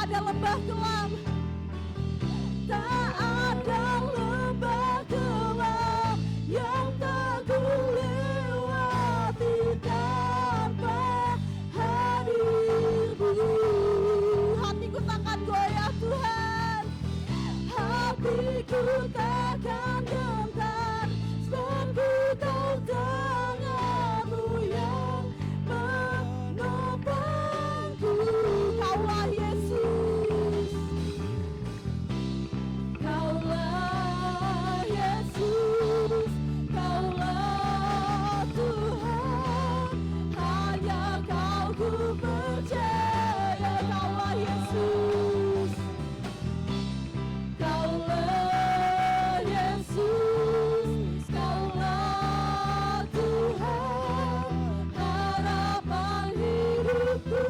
ada lembah kelam, tak ada lembah kelam yang tak kulewati tanpa hadir-Mu. Hatiku takkan goyah Tuhan, hatiku takkan gentar, sebab ku tahu tangan-Mu yang menopangku. Kaulah Yesus, Kaulah Yesus, Kaulah Tuhan, hanya Kau ku percaya. Kaulah Yesus, Kaulah Yesus, Kaulah Tuhan, harapan hidupku.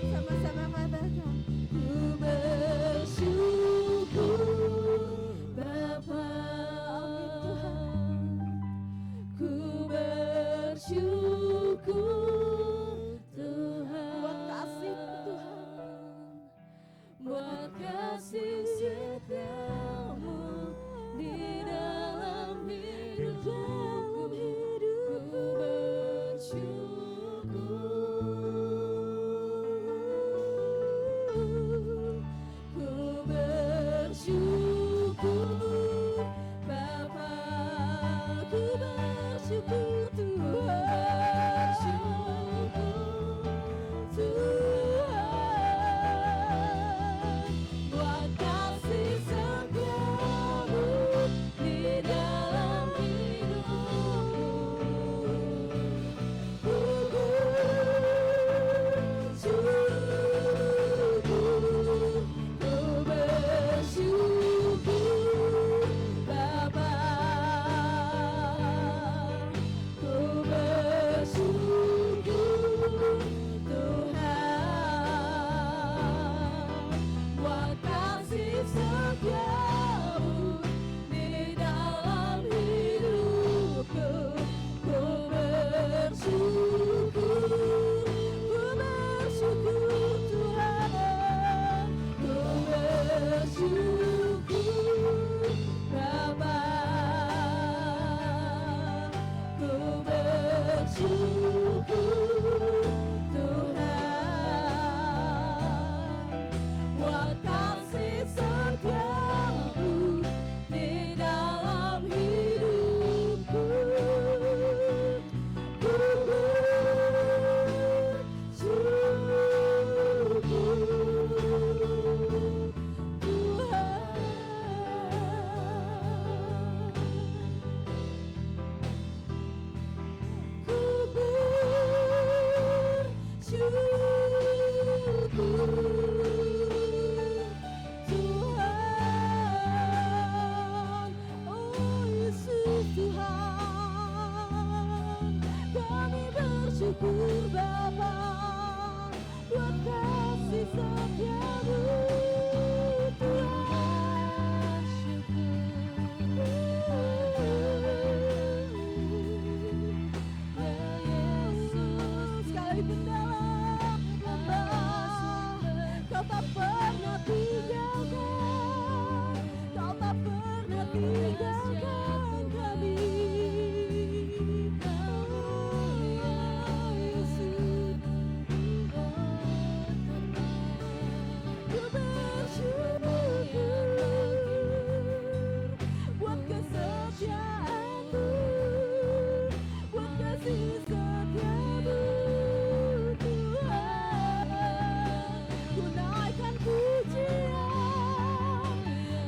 Sama-sama katakan, ku bersyukur Bapa. Amin Tuhan. Ku bersyukur Tuhan, buat kasih Tuhan, buat kasih setiamu di dalam hidupku. Ku bersyukur Bapa, ku bersyukur Tuhan, Tuhan, buat kasih setiamu di dalam hidupku. Ku bersyukur Bapa, ku bersyukur Tuhan, buat kasih setiamu di dalam hidupku. Ku bersyukur Tuhan, ku bersyukur Bapa, ku bersyukur Tuhan, buat kasih setiamu di dalam hidupku. Ku bersyukur Tuhan. Ku bersyukur Tuhan. Oh Yesus Tuhan, kami bersyukur Bapa, buat kasih setiamu Tuhan. Ya Yesus, sekalipun dalam lembah, Kau tak pernah tinggalkan, Kau tak pernah tinggalkan kami. Oh ya Yesus, ku bersyukur buat kesetiaan-Mu, buat kasih setiamu Tuhan. Ku naikkan pujian,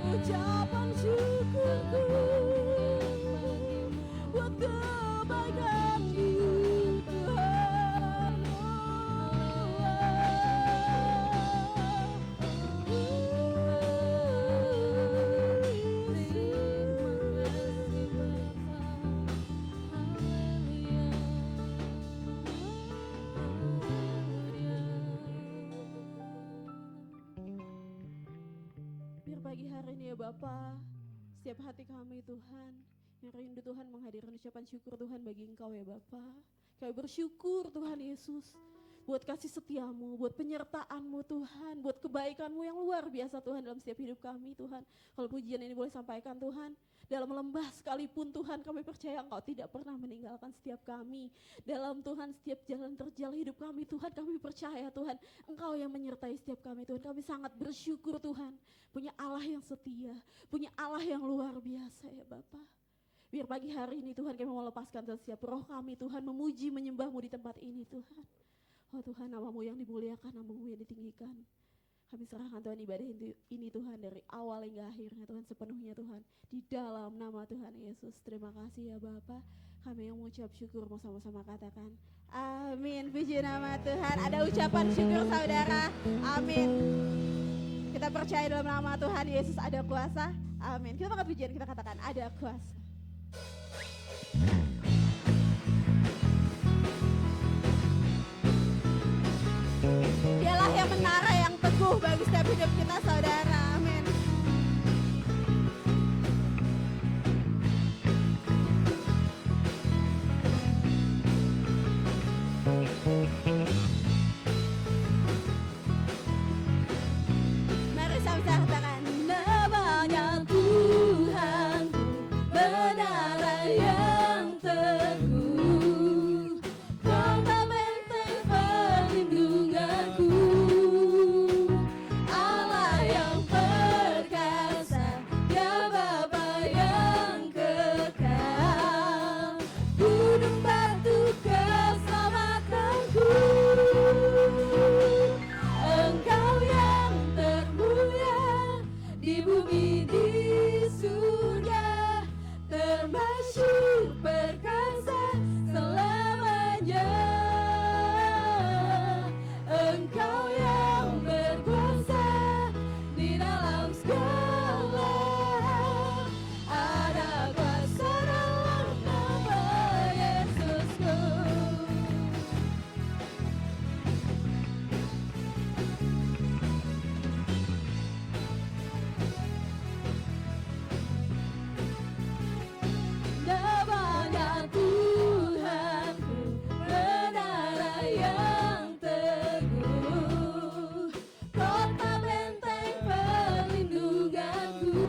ucapan syukurku buat kebaikan-Mu Tuhan. Biar pagi hari ini ya Bapa, setiap hati kami Tuhan yang rindu Tuhan menghadirkan ucapan syukur Tuhan bagi Engkau ya Bapa. Kami bersyukur Tuhan Yesus buat kasih setiamu, buat penyertaanmu Tuhan, buat kebaikanmu yang luar biasa Tuhan dalam setiap hidup kami Tuhan. Kalau pujian ini boleh sampaikan Tuhan, dalam lembah sekalipun Tuhan kami percaya Engkau tidak pernah meninggalkan setiap kami. Dalam Tuhan setiap jalan terjal hidup kami Tuhan, kami percaya Tuhan Engkau yang menyertai setiap kami Tuhan. Kami sangat bersyukur Tuhan, punya Allah yang setia, punya Allah yang luar biasa ya Bapa. Biar pagi hari ini Tuhan kami mau lepaskan setiap roh kami Tuhan, memuji menyembahmu di tempat ini Tuhan. Oh Tuhan, namamu yang dimuliakan, namamu yang ditinggikan. Kami serahkan Tuhan ibadah ini Tuhan dari awal hingga akhirnya Tuhan, sepenuhnya Tuhan. Di dalam nama Tuhan Yesus. Terima kasih ya Bapa. Kami yang mengucap syukur mau sama-sama katakan amin. Puji nama Tuhan. Ada ucapan syukur saudara. Amin. Kita percaya dalam nama Tuhan Yesus ada kuasa. Amin. Kita angkat pujian, kita katakan ada kuasa. Dialah yang menara yang teguh bagi setiap hidup kita saudara. Amin. Mari sama-sama katakan namanya Tuhanku, menara yang teguh, kota benteng perlindunganku, Allah yang perkasa, Dia Bapa yang kekal, gunung batu keselamatanku, Engkau yang termulia di bumi di surga, termasyhur perkasa selamanya. Engkau yang berkuasa di dalam segala, ada kuasa dalam nama Yesusku. Namanya Tuhanku, menara yang teguh, kota benteng perlindunganku,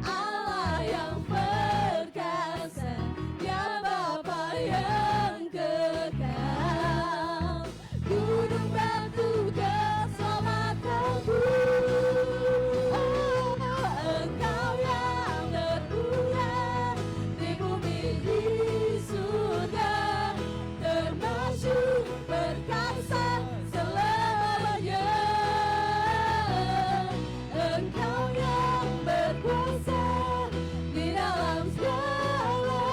Allah yang perkasa, Dia Bapa yang kekal, gunung batu keselamatanku, Engkau yang termulia di bumi di surga, termasyhur perkasa selamanya. Engkau yang berkuasa di dalam segala,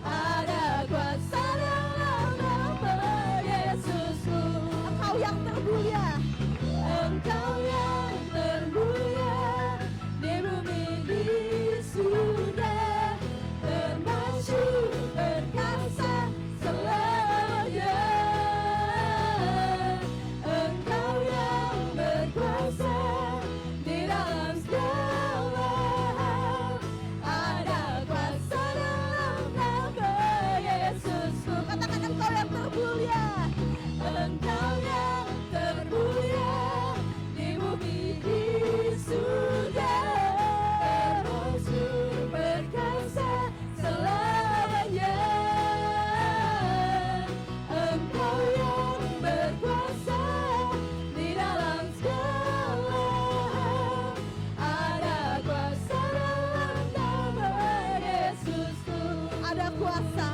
ada kuasa dalam nama Yesusku. Engkau yang termulia, Engkau yang termulia di bumi di surga, termasyhur perkasa selamanya. Engkau yang berkuasa di dalam segala, ada kuasa dalam nama Yesusku. Katakan Engkau yang termulia, Engkau yang termulia di bumi di surga, termasyhur perkasa selamanya. Engkau yang berkuasa di dalam segala, ada kuasa dalam nama Yesusku. Ada kuasa,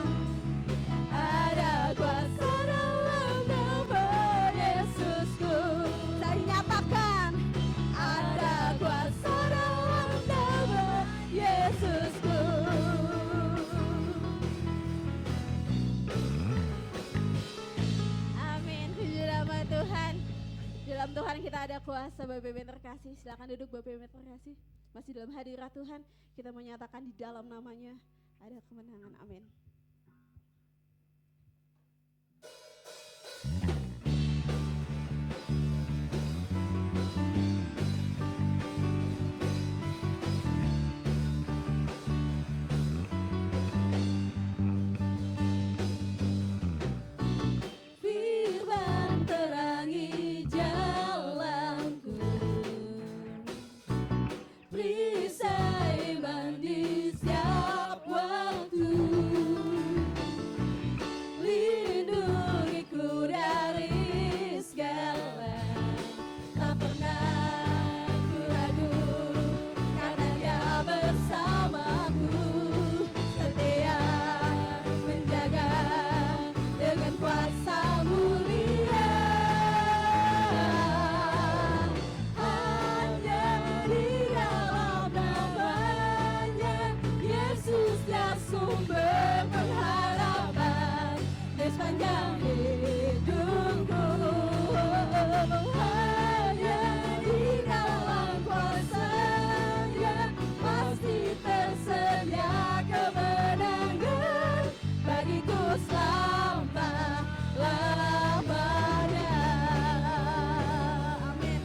ada kuasa dalam nama Yesusku. Saya nyatakan ada kuasa dalam nama Yesusku. Amin. Puji nama Tuhan. Dalam Tuhan kita ada kuasa. Bapak Ibu yang terkasih, silakan duduk Bapak Ibu yang terkasih. Masih dalam hadirat Tuhan, kita menyatakan di dalam namanya ada kemenangan. Amin. sepanjang hidupku. Hanya di dalam kuasa-Nya pasti tersedia kemenangan bagiku selama-lamanya. Amin.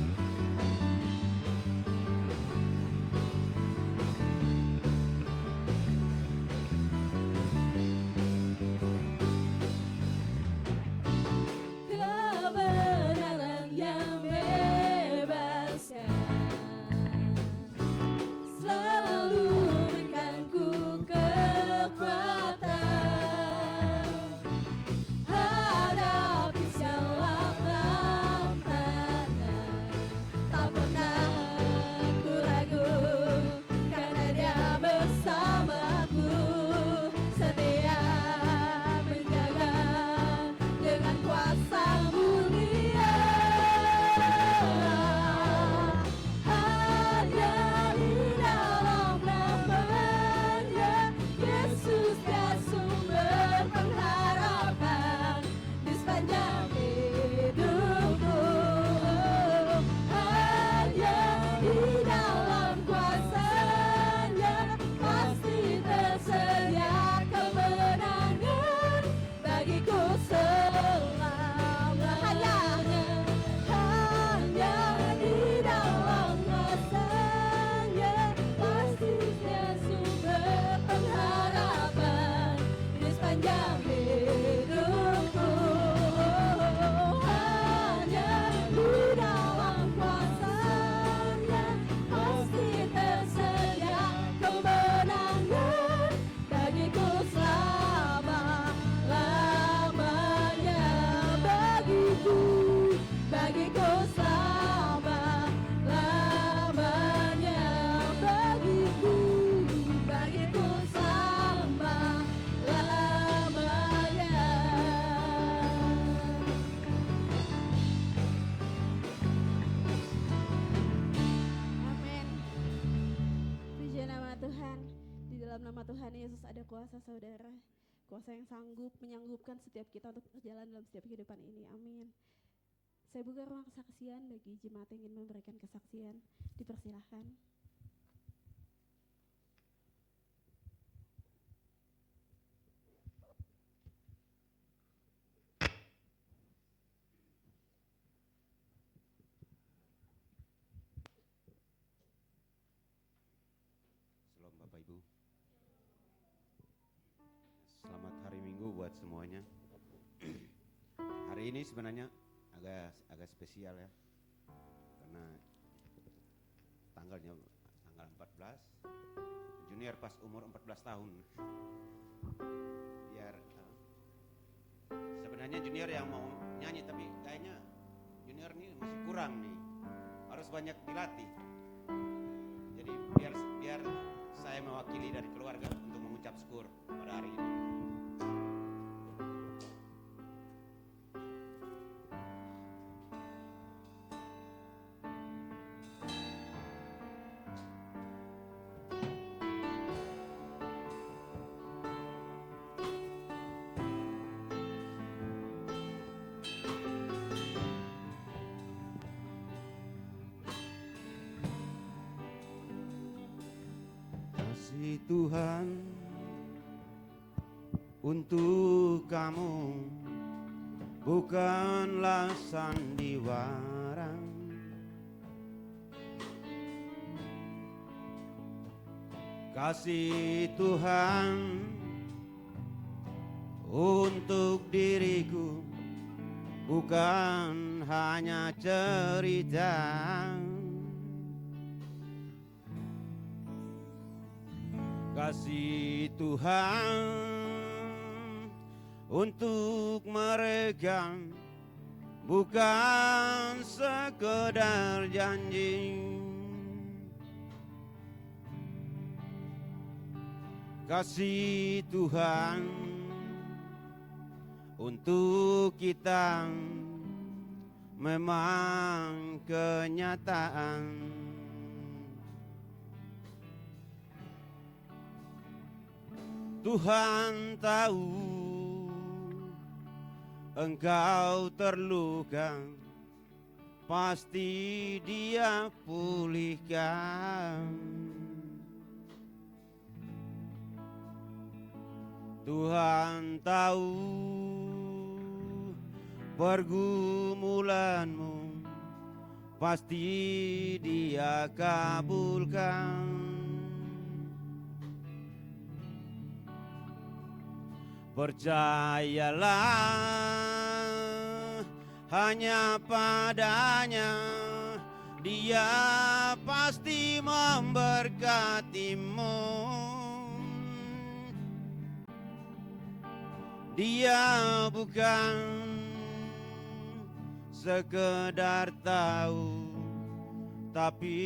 Kebenaran yang bebaskan selalu berikanku kekuatan hadapi segala tantangan. Tak pernah ku ragu karena Dia bersamaku, setia menjaga dengan kuasa mulia. Hanya di dalam nama-Nya Yesus Dia sumber pengharapan di sepanjang hidupku. Hanya di dalam kuasa-Nya pasti tersedia kemenangan bagiku selama-lamanya. Hanya di dalam kuasa-Nya pasti Dia sumber pengharapan di sepanjang hidupku. Hanya di dalam kuasa-Nya pasti tersedia kemenangan bagiku selama-lamanya. Bagiku selama-lamanya. Bagiku selama-lamanya. Amin. Puji nama Tuhan. Di dalam nama Tuhan Yesus ada kuasa, saudara. Kuasa yang sanggup menyanggupkan setiap kita untuk berjalan dalam setiap kehidupan ini. Amin. Saya buka ruang kesaksian bagi jemaat yang ingin memberikan kesaksian. Dipersilahkan. Shalom Bapak Ibu. Selamat hari Minggu buat semuanya. Hari ini sebenarnya agak spesial ya. Karena tanggal 14 junior pas umur 14 tahun. Biar sebenarnya junior yang mau nyanyi tapi kayaknya junior ini masih kurang nih. Harus banyak dilatih. Jadi biar saya mewakili dari keluarga untuk mengucap syukur pada hari ini. Kasih Tuhan untuk kamu bukanlah sandiwara, kasih Tuhan untuk diriku bukan hanya cerita, kasih Tuhan untuk mereka bukan sekedar janji, kasih Tuhan untuk kita memang kenyataan. Tuhan tahu engkau terluka, pasti Dia pulihkan. Tuhan tahu pergumulanmu, pasti Dia kabulkan. Percayalah hanya padanya, Dia pasti memberkatimu. Dia bukan sekedar tahu, tapi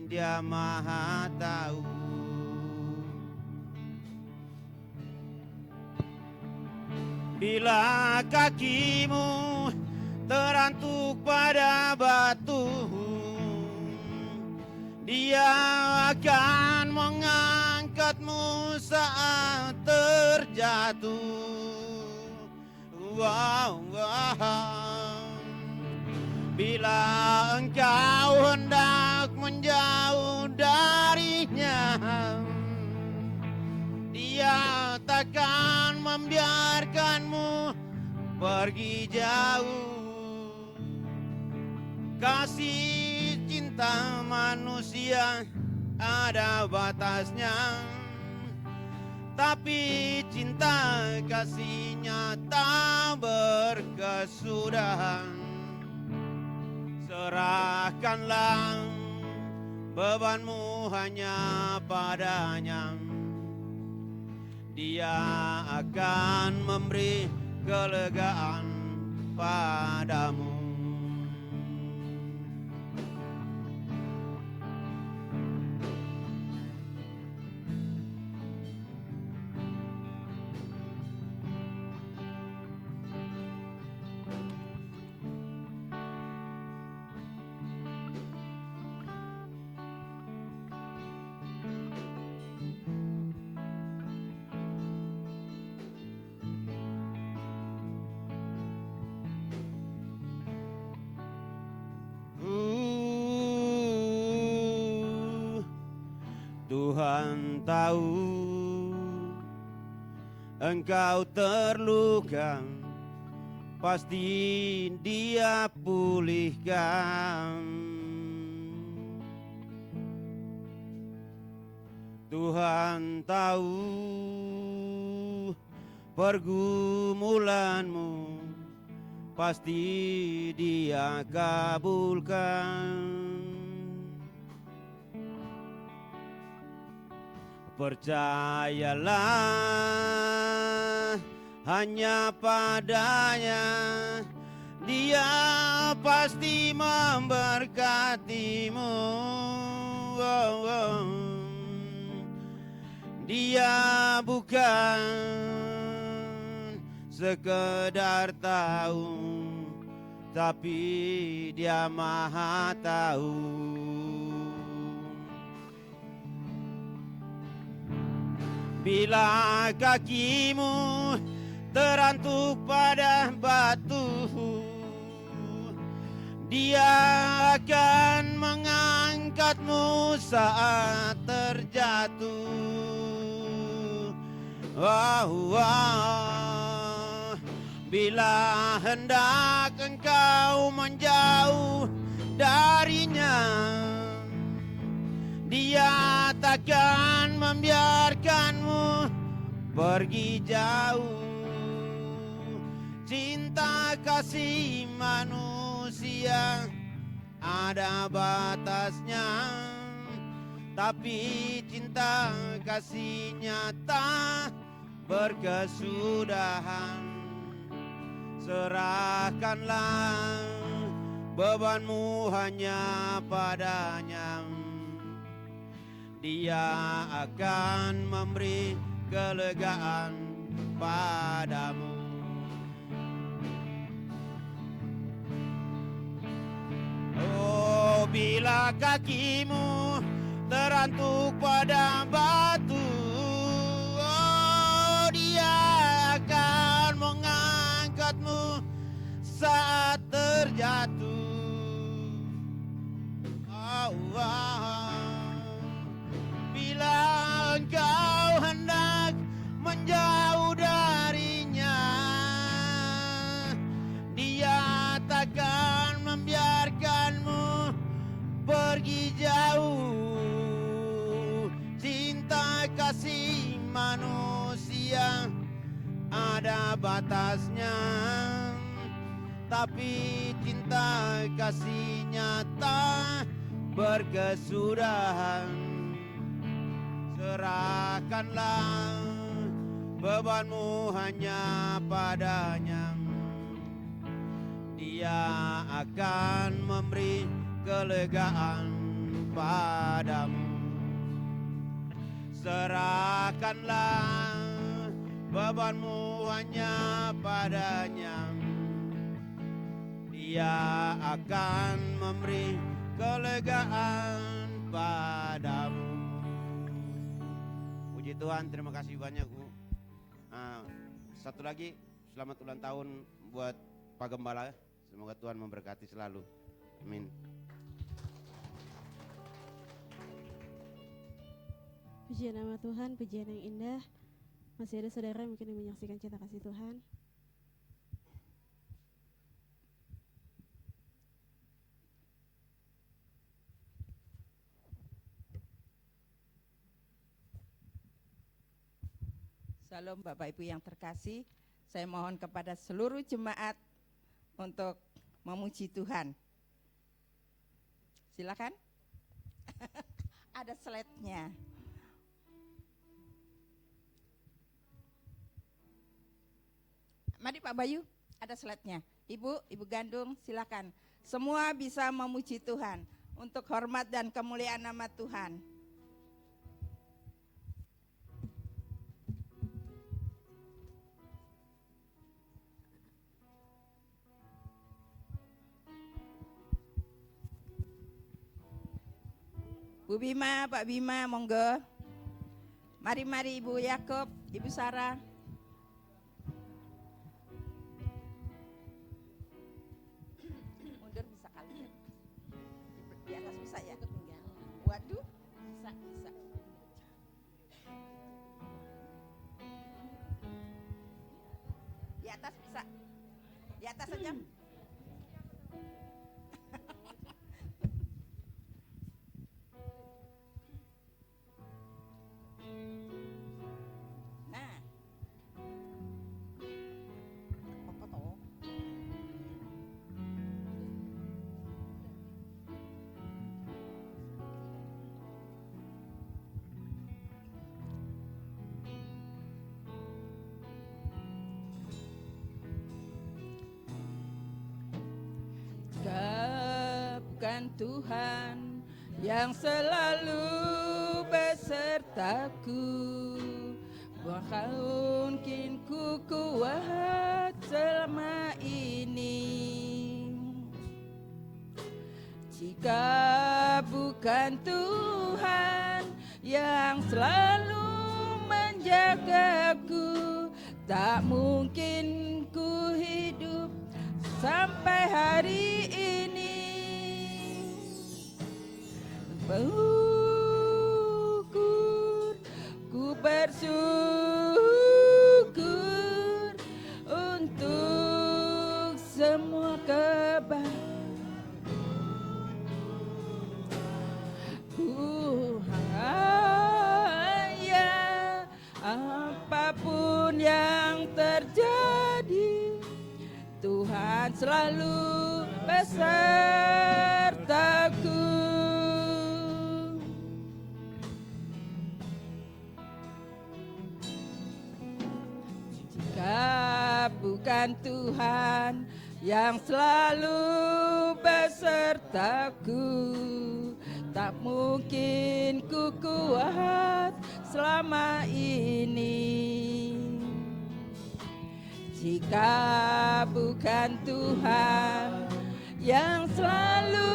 Dia maha tahu. Bila kakimu terantuk pada batu, Dia akan mengangkatmu saat terjatuh. Bila engkau hendak menjauh darinya, Dia takkan membiarkanmu pergi jauh. Kasih cinta manusia ada batasnya, tapi cinta kasihnya tak berkesudahan. Serahkanlah bebanmu hanya padanya, Dia akan memberi kelegaan padamu. Tuhan tahu engkau terluka, pasti Dia pulihkan. Tuhan tahu pergumulanmu, pasti Dia kabulkan. Percayalah hanya padanya, Dia pasti memberkatimu. Dia bukan sekedar tahu, tapi Dia maha tahu. Bila kakimu terantuk pada batu, Dia akan mengangkatmu saat terjatuh. Bila hendak engkau menjauh darinya, Dia takkan membiarkanmu pergi jauh. Cinta kasih manusia ada batasnya, tapi cinta kasihnya tak berkesudahan. Serahkanlah bebanmu hanya padanya, Dia akan memberi kelegaan padamu. Oh, bila kakimu terantuk pada batu, oh, Dia akan mengangkatmu terjatuh. Bila engkau hendak menjauh darinya, Dia takkan membiarkanmu pergi jauh. Cinta kasih manusia ada batasnya, tapi cinta kasihnya tak berkesudahan. Serahkanlah bebanmu hanya padanya, Dia akan memberi kelegaan padamu. Serahkanlah bebanmu hanya padanya, Dia akan memberi kelegaan padamu. Puji Tuhan, terima kasih banyak Bu. Satu lagi, selamat ulang tahun buat Pak Gembala. Semoga Tuhan memberkati selalu. Amin. Pujian nama Tuhan, pujian yang indah. Masih ada saudara mungkin yang menyaksikan cinta kasih Tuhan. Salam Bapak Ibu yang terkasih, saya mohon kepada seluruh jemaat untuk memuji Tuhan. Silakan. Ada slide-nya. Mari Pak Bayu, ada slide-nya. Ibu Gandung, silakan. Semua bisa memuji Tuhan untuk hormat dan kemuliaan nama Tuhan. Bu Bima, Pak Bima, monggo. Mari Ibu Yakob, Ibu Sarah. Mundur bisa kali. Di atas bisa ya? Waduh, bisa. Di atas bisa. Di atas saja. Bukan Tuhan yang selalu besertaku, bahkan mungkin ku kuat selama ini. Jika bukan Tuhan yang selalu menjagaku, tak mungkin ku hidup sampai hari ini. Ku bersyukur untuk semua kebaikan. Apapun yang terjadi, Tuhan selalu besertaku. Jika bukan Tuhan yang selalu besertaku, tak mungkin ku kuat selama ini. Jika bukan Tuhan yang selalu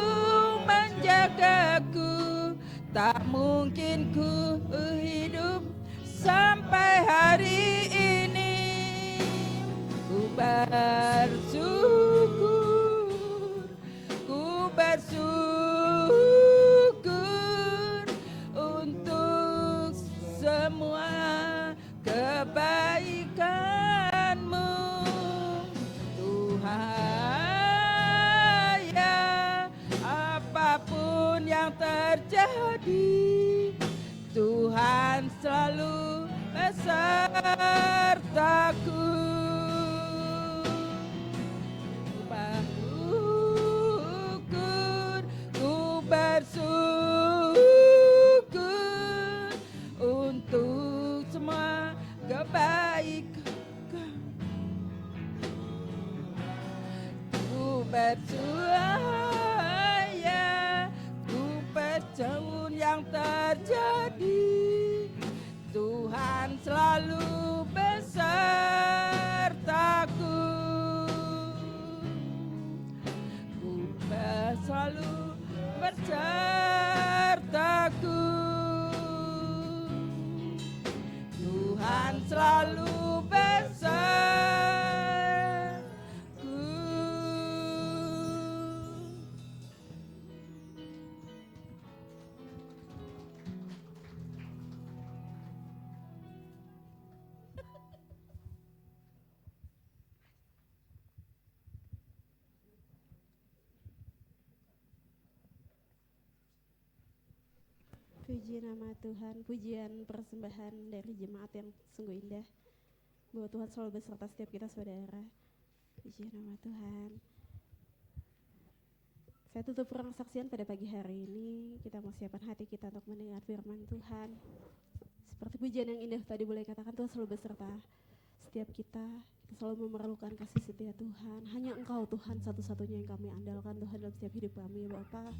menjagaku, tak mungkin ku hidup sampai hari ini. Ku bersyukur terjadi, Tuhan selalu besertaku. Ku bersyukur untuk semua kebaikan. Ku percaya, ku percaya yang terjadi, Tuhan selalu besertaku. Ku selalu besertaku. Tuhan selalu besertaku. Puji nama Tuhan, pujian persembahan dari jemaat yang sungguh indah, bahwa Tuhan selalu beserta setiap kita saudara. Puji nama Tuhan. Saya tutup persaksian pada pagi hari ini. Kita mau siapkan hati kita untuk mendengar firman Tuhan. Seperti pujian yang indah tadi boleh katakan, Tuhan selalu beserta setiap kita. Kita selalu memerlukan kasih setia Tuhan. Hanya Engkau Tuhan satu-satunya yang kami andalkan Tuhan dalam setiap hidup kami ya Bapa.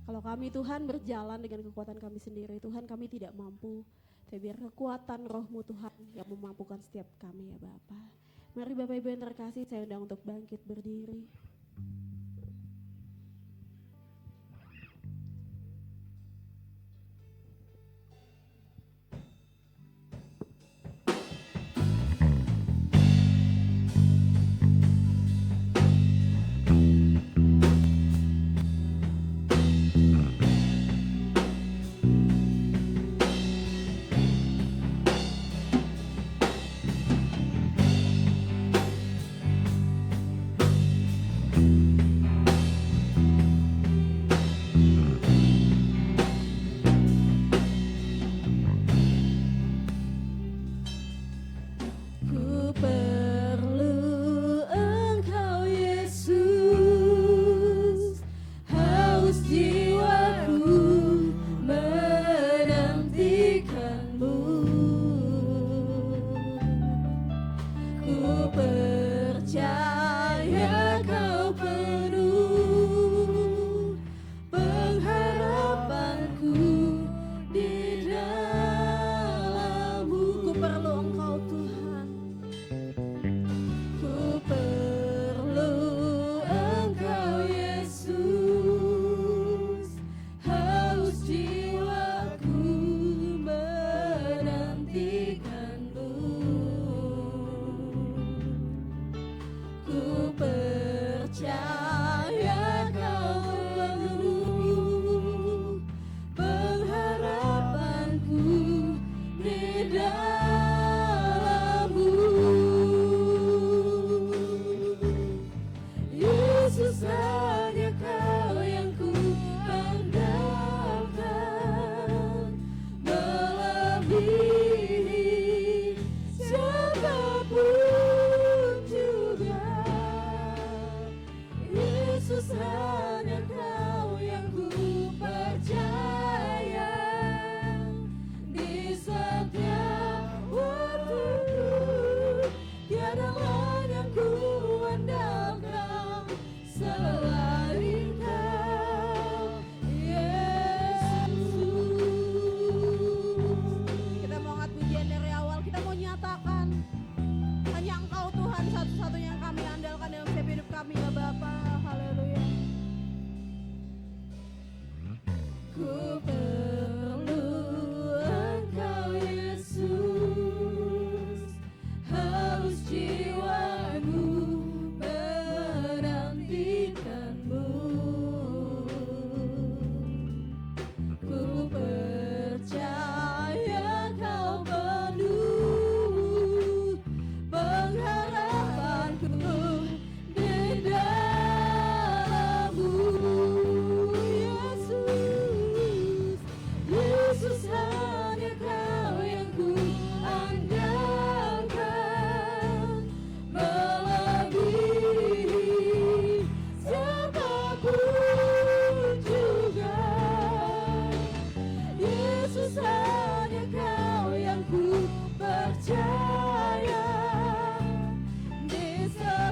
Kalau kami Tuhan berjalan dengan kekuatan kami sendiri, Tuhan kami tidak mampu. Tapi biar kekuatan roh-Mu Tuhan yang memampukan setiap kami ya Bapa. Mari Bapak Ibu yang terkasih, saya undang untuk bangkit berdiri.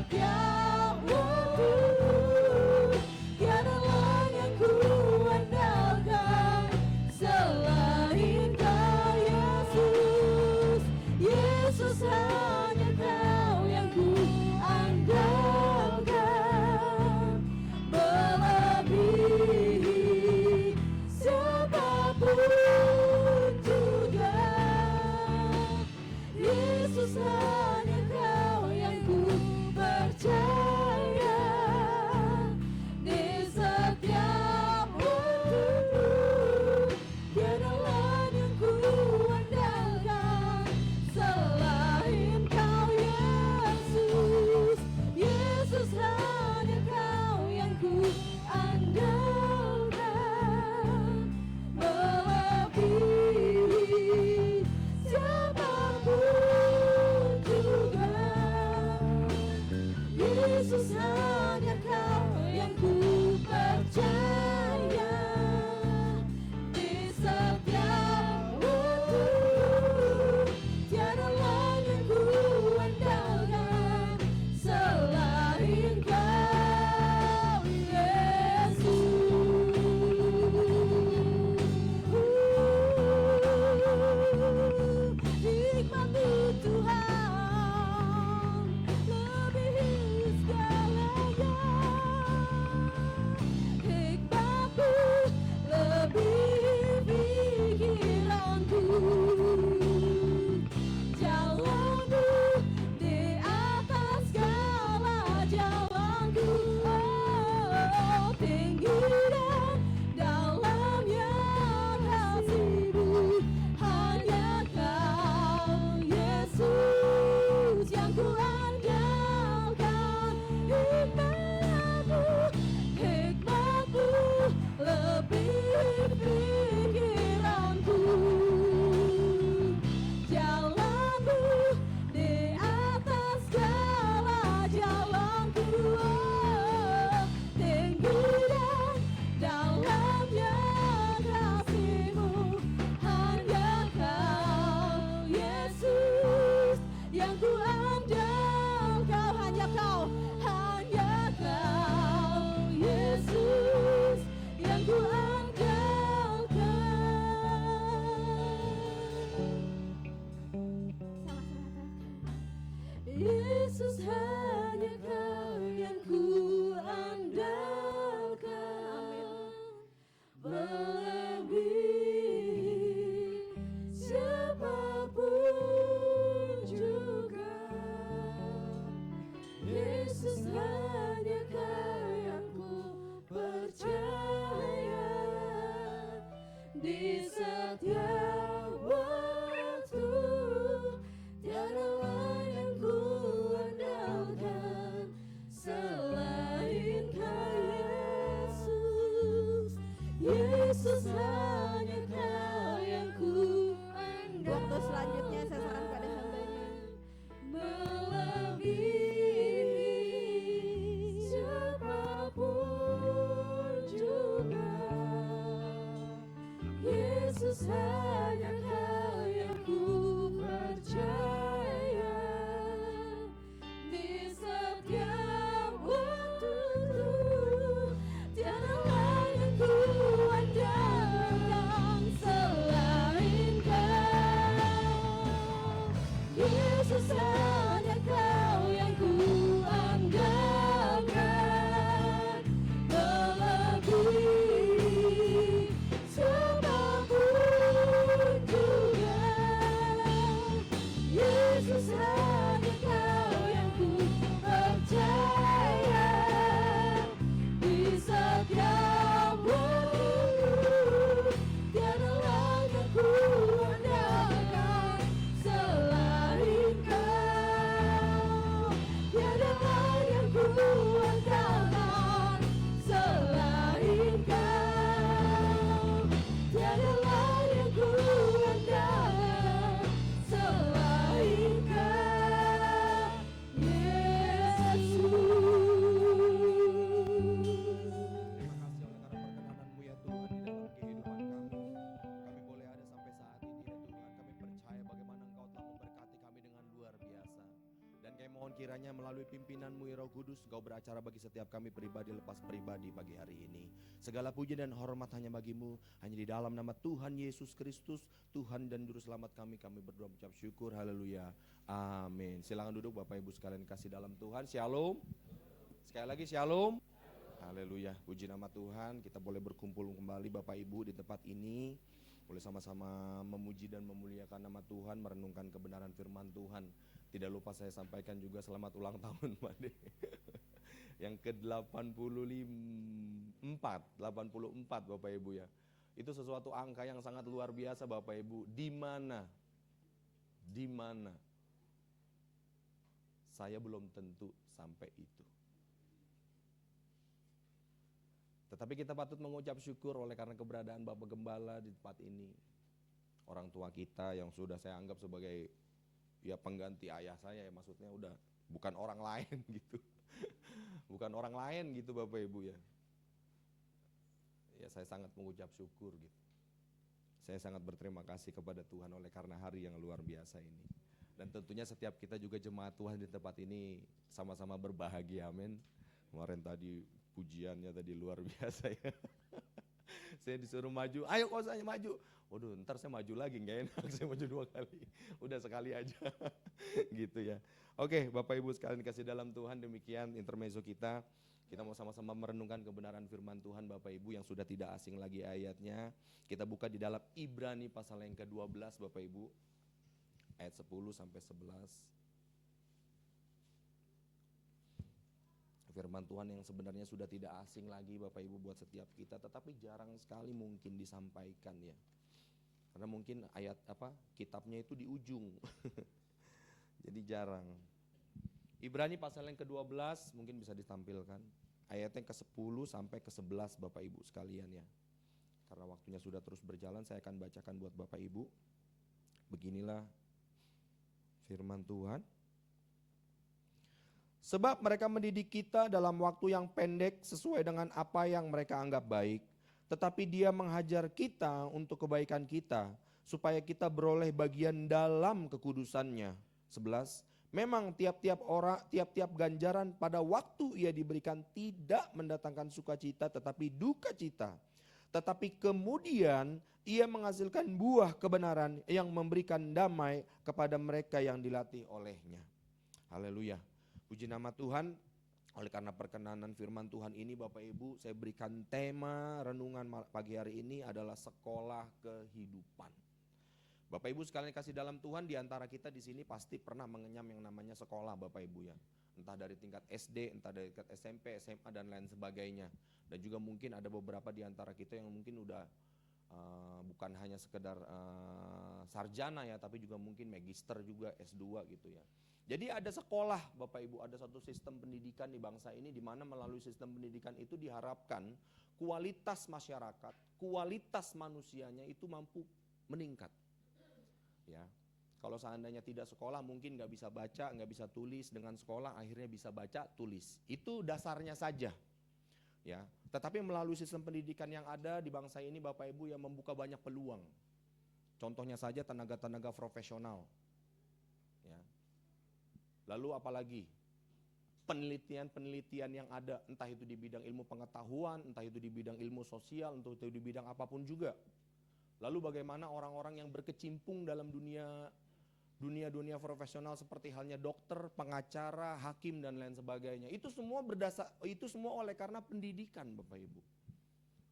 setiap waktu, tiada lain yang ku andalkan selain Kau Yesus. Yesus, hanya Kau yang ku andalkan, melebihi siapapun juga. Yesus, hanya Kau yang ku percaya. Di setiap waktu, tiada lain yang ku andalkan selain Kau Yesus. Yesus, hanya Kau yang ku andalkan, melebihi siapapun juga. Yesus, hanya Kau yang ku percaya. Di setiap waktu, tiada lain yang ku andalkan selain Kau Yesus. Nikmati Tuhan lebih segalanya. Hikmatmu lebih pikiranku. Jalanmu di atas segala jalanku. Oh, tinggi dan dalamnya kasih-Mu. Hanya Kau Yesus yang ku andalkan. Hikmatmu lebih pikiranku. Jalanmu di atas segala jalanku. Oh, tinggi dan dalamnya kasih-Mu. Hanya Kau Yesus yang ku andalkan. Hanya Kau Yesus yang ku andalkan. Yesus, hanya Kau yang ku andalkan, melebihi siapapun juga. Yesus, hanya Kau yang ku percaya. Di setiap waktu, tiada lain yang ku andalkan selain Kau Yesus. Yesus, hanya Kau yang ku andalkan. Waktu selanjutnya saya serahkan pada hambanya. Melebihi siapapun kiranya melalui pimpinan-Mu ya Roh Kudus, Engkau beracara bagi setiap kami pribadi lepas pribadi pagi hari ini. Segala puji dan hormat hanya bagi-Mu, hanya di dalam nama Tuhan Yesus Kristus, Tuhan dan Juru Selamat kami berdoa mengucap syukur, haleluya, amin. Silakan duduk Bapak Ibu sekalian kasih dalam Tuhan, shalom. Sekali lagi shalom. Haleluya, puji nama Tuhan, kita boleh berkumpul kembali Bapak Ibu di tempat ini. Boleh sama-sama memuji dan memuliakan nama Tuhan, merenungkan kebenaran firman Tuhan. Tidak lupa saya sampaikan juga selamat ulang tahun Pak De. Yang ke-84 Bapak Ibu ya. Itu sesuatu angka yang sangat luar biasa Bapak Ibu. Di mana saya belum tentu sampai itu. Tetapi kita patut mengucap syukur oleh karena keberadaan Bapak Gembala di tempat ini. Orang tua kita yang sudah saya anggap sebagai ya pengganti ayah saya ya, maksudnya udah bukan orang lain gitu. Bukan orang lain gitu Bapak Ibu ya. Ya saya sangat mengucap syukur gitu. Saya sangat berterima kasih kepada Tuhan oleh karena hari yang luar biasa ini. Dan tentunya setiap kita juga jemaat Tuhan di tempat ini sama-sama berbahagia, amin. Kemarin tadi pujiannya tadi luar biasa ya. Saya disuruh maju, ayo kok saya maju. Waduh ntar saya maju lagi, gak enak saya maju 2 kali. Udah sekali aja gitu ya. Oke Bapak Ibu sekalian kasih dalam Tuhan, demikian intermezzo kita. Kita mau sama-sama merenungkan kebenaran firman Tuhan Bapak Ibu yang sudah tidak asing lagi ayatnya. Kita buka di dalam Ibrani pasal yang ke-12 Bapak Ibu. Ayat 10 sampai 11. Firman Tuhan yang sebenarnya sudah tidak asing lagi Bapak Ibu buat setiap kita, tetapi jarang sekali mungkin disampaikan ya. Karena mungkin ayat kitabnya itu di ujung. Jadi jarang. Ibrani pasal yang ke-12 mungkin bisa ditampilkan. Ayat yang ke-10 sampai ke-11 Bapak Ibu sekalian ya. Karena waktunya sudah terus berjalan, saya akan bacakan buat Bapak Ibu. Beginilah firman Tuhan. Sebab mereka mendidik kita dalam waktu yang pendek sesuai dengan apa yang mereka anggap baik. Tetapi Dia menghajar kita untuk kebaikan kita, supaya kita beroleh bagian dalam kekudusannya. 11. Memang tiap-tiap ganjaran pada waktu ia diberikan tidak mendatangkan sukacita tetapi duka cita. Tetapi kemudian ia menghasilkan buah kebenaran yang memberikan damai kepada mereka yang dilatih olehnya. Haleluya. Puji nama Tuhan, oleh karena perkenanan firman Tuhan ini Bapak Ibu, saya berikan tema renungan pagi hari ini adalah sekolah kehidupan. Bapak Ibu sekalian kasih dalam Tuhan, di antara kita di sini pasti pernah mengenyam yang namanya sekolah Bapak Ibu ya. Entah dari tingkat SD, entah dari tingkat SMP, SMA dan lain sebagainya. Dan juga mungkin ada beberapa di antara kita yang mungkin udah bukan hanya sekedar sarjana ya, tapi juga mungkin magister juga, S2 gitu ya. Jadi ada sekolah Bapak Ibu, ada satu sistem pendidikan di bangsa ini di mana melalui sistem pendidikan itu diharapkan kualitas masyarakat, kualitas manusianya itu mampu meningkat. Ya, kalau seandainya tidak sekolah mungkin nggak bisa baca, nggak bisa tulis, dengan sekolah akhirnya bisa baca, tulis. Itu dasarnya saja. Ya, tetapi melalui sistem pendidikan yang ada di bangsa ini Bapak Ibu yang membuka banyak peluang. Contohnya saja tenaga-tenaga profesional. Ya. Lalu apalagi penelitian-penelitian yang ada, entah itu di bidang ilmu pengetahuan, entah itu di bidang ilmu sosial, entah itu di bidang apapun juga. Lalu bagaimana orang-orang yang berkecimpung dalam dunia profesional seperti halnya dokter, pengacara, hakim dan lain sebagainya. Itu semua oleh karena pendidikan Bapak Ibu.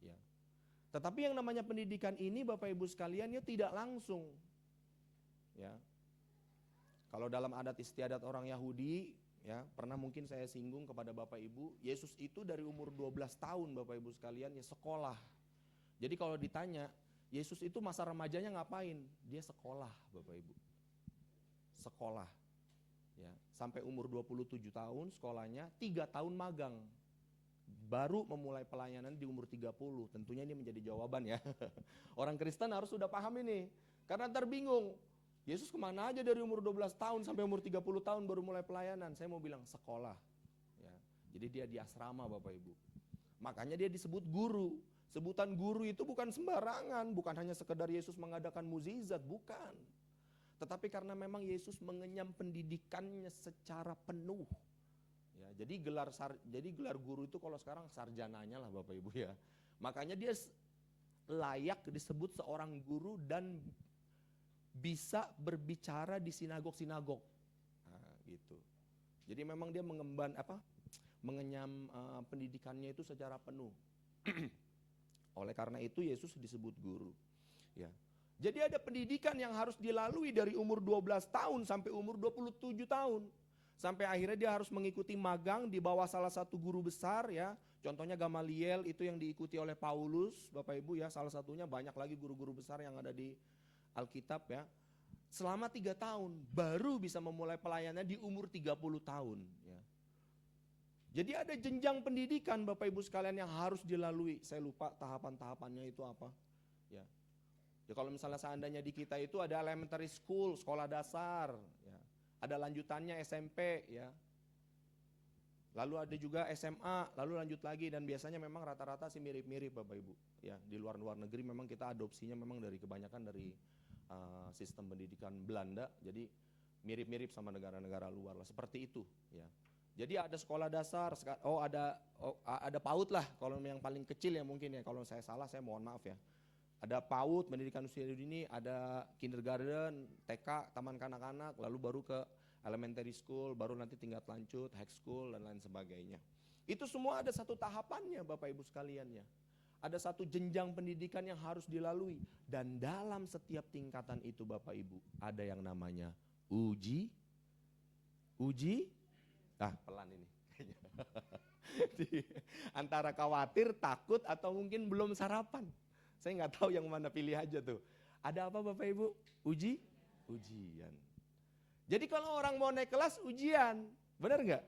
Ya. Tetapi yang namanya pendidikan ini Bapak Ibu sekalian ya tidak langsung. Ya. Kalau dalam adat istiadat orang Yahudi, ya pernah mungkin saya singgung kepada Bapak Ibu, Yesus itu dari umur 12 tahun Bapak Ibu sekalian ya sekolah. Jadi kalau ditanya, Yesus itu masa remajanya ngapain? Dia sekolah Bapak Ibu. Sekolah. Ya, sampai umur 27 tahun sekolahnya, 3 tahun magang. Baru memulai pelayanan di umur 30. Tentunya ini menjadi jawaban ya. Orang Kristen harus sudah paham ini. Karena ntar bingung. Yesus kemana aja dari umur 12 tahun sampai umur 30 tahun baru mulai pelayanan. Saya mau bilang sekolah. Ya. Jadi dia di asrama Bapak Ibu. Makanya dia disebut guru. Sebutan guru itu bukan sembarangan. Bukan hanya sekedar Yesus mengadakan mukjizat, bukan. Tetapi karena memang Yesus mengenyam pendidikannya secara penuh. Ya, jadi gelar guru itu kalau sekarang sarjananya lah Bapak Ibu ya. Makanya dia layak disebut seorang guru dan bisa berbicara di sinagog-sinagog. Nah, gitu. Jadi memang dia mengenyam pendidikannya itu secara penuh. Oleh karena itu Yesus disebut guru. Ya. Jadi ada pendidikan yang harus dilalui dari umur 12 tahun sampai umur 27 tahun. Sampai akhirnya dia harus mengikuti magang di bawah salah satu guru besar ya. Contohnya Gamaliel itu yang diikuti oleh Paulus, Bapak Ibu ya. Salah satunya, banyak lagi guru-guru besar yang ada di Alkitab ya. Selama 3 tahun baru bisa memulai pelayanannya di umur 30 tahun ya. Jadi ada jenjang pendidikan Bapak Ibu sekalian yang harus dilalui. Saya lupa tahapan-tahapannya itu apa. Ya. Ya kalau misalnya seandainya di kita itu ada elementary school, sekolah dasar, ya. Ada lanjutannya SMP ya. Lalu ada juga SMA, lalu lanjut lagi, dan biasanya memang rata-rata sih mirip-mirip Bapak Ibu. Ya, di luar negeri memang kita adopsinya memang kebanyakan dari sistem pendidikan Belanda. Jadi mirip-mirip sama negara-negara luar lah, seperti itu ya. Jadi ada sekolah dasar, ada PAUD lah kalau yang paling kecil ya mungkin ya. Kalau saya salah saya mohon maaf ya. Ada PAUD, pendidikan usia dini, ada kindergarten, TK, taman kanak-kanak, lalu baru ke elementary school, baru nanti tingkat lanjut, high school dan lain sebagainya. Itu semua ada satu tahapannya Bapak Ibu sekalian ya. Ada satu jenjang pendidikan yang harus dilalui, dan dalam setiap tingkatan itu Bapak Ibu ada yang namanya uji, pelan ini. Antara khawatir, takut, atau mungkin belum sarapan. Saya nggak tahu yang mana, pilih aja tuh. Ada apa Bapak Ibu? Ujian. Jadi kalau orang mau naik kelas ujian, benar nggak?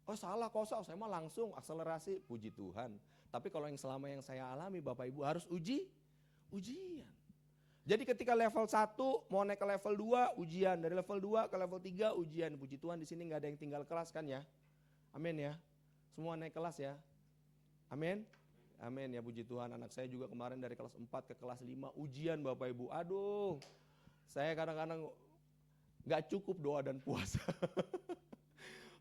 Oh salah kosong, saya mah langsung akselerasi, puji Tuhan. Tapi kalau yang selama yang saya alami Bapak Ibu harus ujian. Jadi ketika level 1 mau naik ke level 2 ujian, dari level 2 ke level 3 ujian. Puji Tuhan di sini nggak ada yang tinggal kelas kan ya. Amin ya. Semua naik kelas ya. Amin. Amin ya, puji Tuhan. Anak saya juga kemarin dari kelas 4 ke kelas 5 ujian Bapak Ibu. Aduh. Saya kadang-kadang nggak cukup doa dan puasa.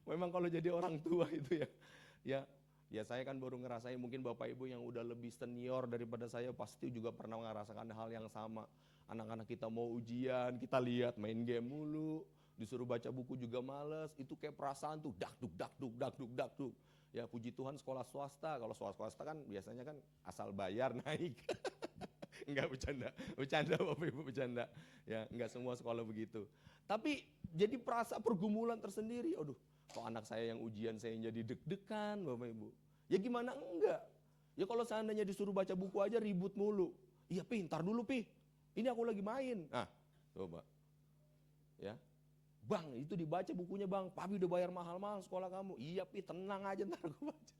Memang kalau jadi orang tua itu ya saya kan baru ngerasain, mungkin Bapak Ibu yang udah lebih senior daripada saya pasti juga pernah merasakan hal yang sama. Anak-anak kita mau ujian, kita lihat main game mulu, disuruh baca buku juga males, itu kayak perasaan tuh dakduk. Ya puji Tuhan sekolah swasta, kalau sekolah swasta kan biasanya kan asal bayar naik. Enggak, bercanda Bapak Ibu, bercanda. Ya enggak semua sekolah begitu. Tapi jadi pergumulan tersendiri, aduh kok anak saya yang ujian saya yang jadi deg-degan Bapak Ibu. Ya gimana enggak? Ya kalau seandainya disuruh baca buku aja ribut mulu. Iya Pi, ntar dulu Pi, ini aku lagi main. Nah coba. Ya, Bang itu dibaca bukunya Bang, Papi udah bayar mahal-mahal sekolah kamu. Iya Pi, tenang aja ntar aku baca.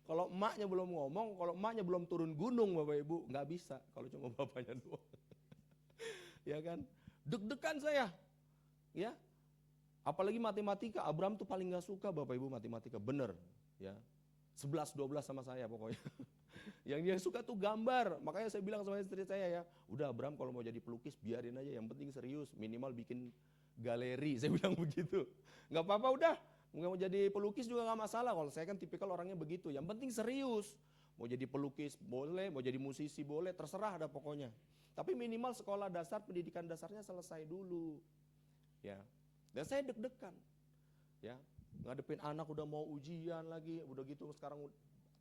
Kalau emaknya belum ngomong, kalau emaknya belum turun gunung Bapak Ibu, nggak bisa kalau cuma bapaknya doang. Ya kan? Deg-degan saya. Ya. Apalagi matematika, Abraham tuh paling nggak suka Bapak Ibu matematika, bener. Ya. 11-12 sama saya pokoknya. Yang dia suka tuh gambar. Makanya saya bilang sama istri saya ya, udah Abraham kalau mau jadi pelukis biarin aja, yang penting serius, minimal bikin galeri. Saya bilang begitu. Nggak apa-apa udah, mau jadi pelukis juga nggak masalah. Kalau saya kan tipikal orangnya begitu. Yang penting serius. Mau jadi pelukis boleh, mau jadi musisi boleh, terserah ada pokoknya. Tapi minimal sekolah dasar, pendidikan dasarnya selesai dulu. Ya. Dan saya deg-degan. Ya. Ngadepin anak udah mau ujian lagi, udah gitu sekarang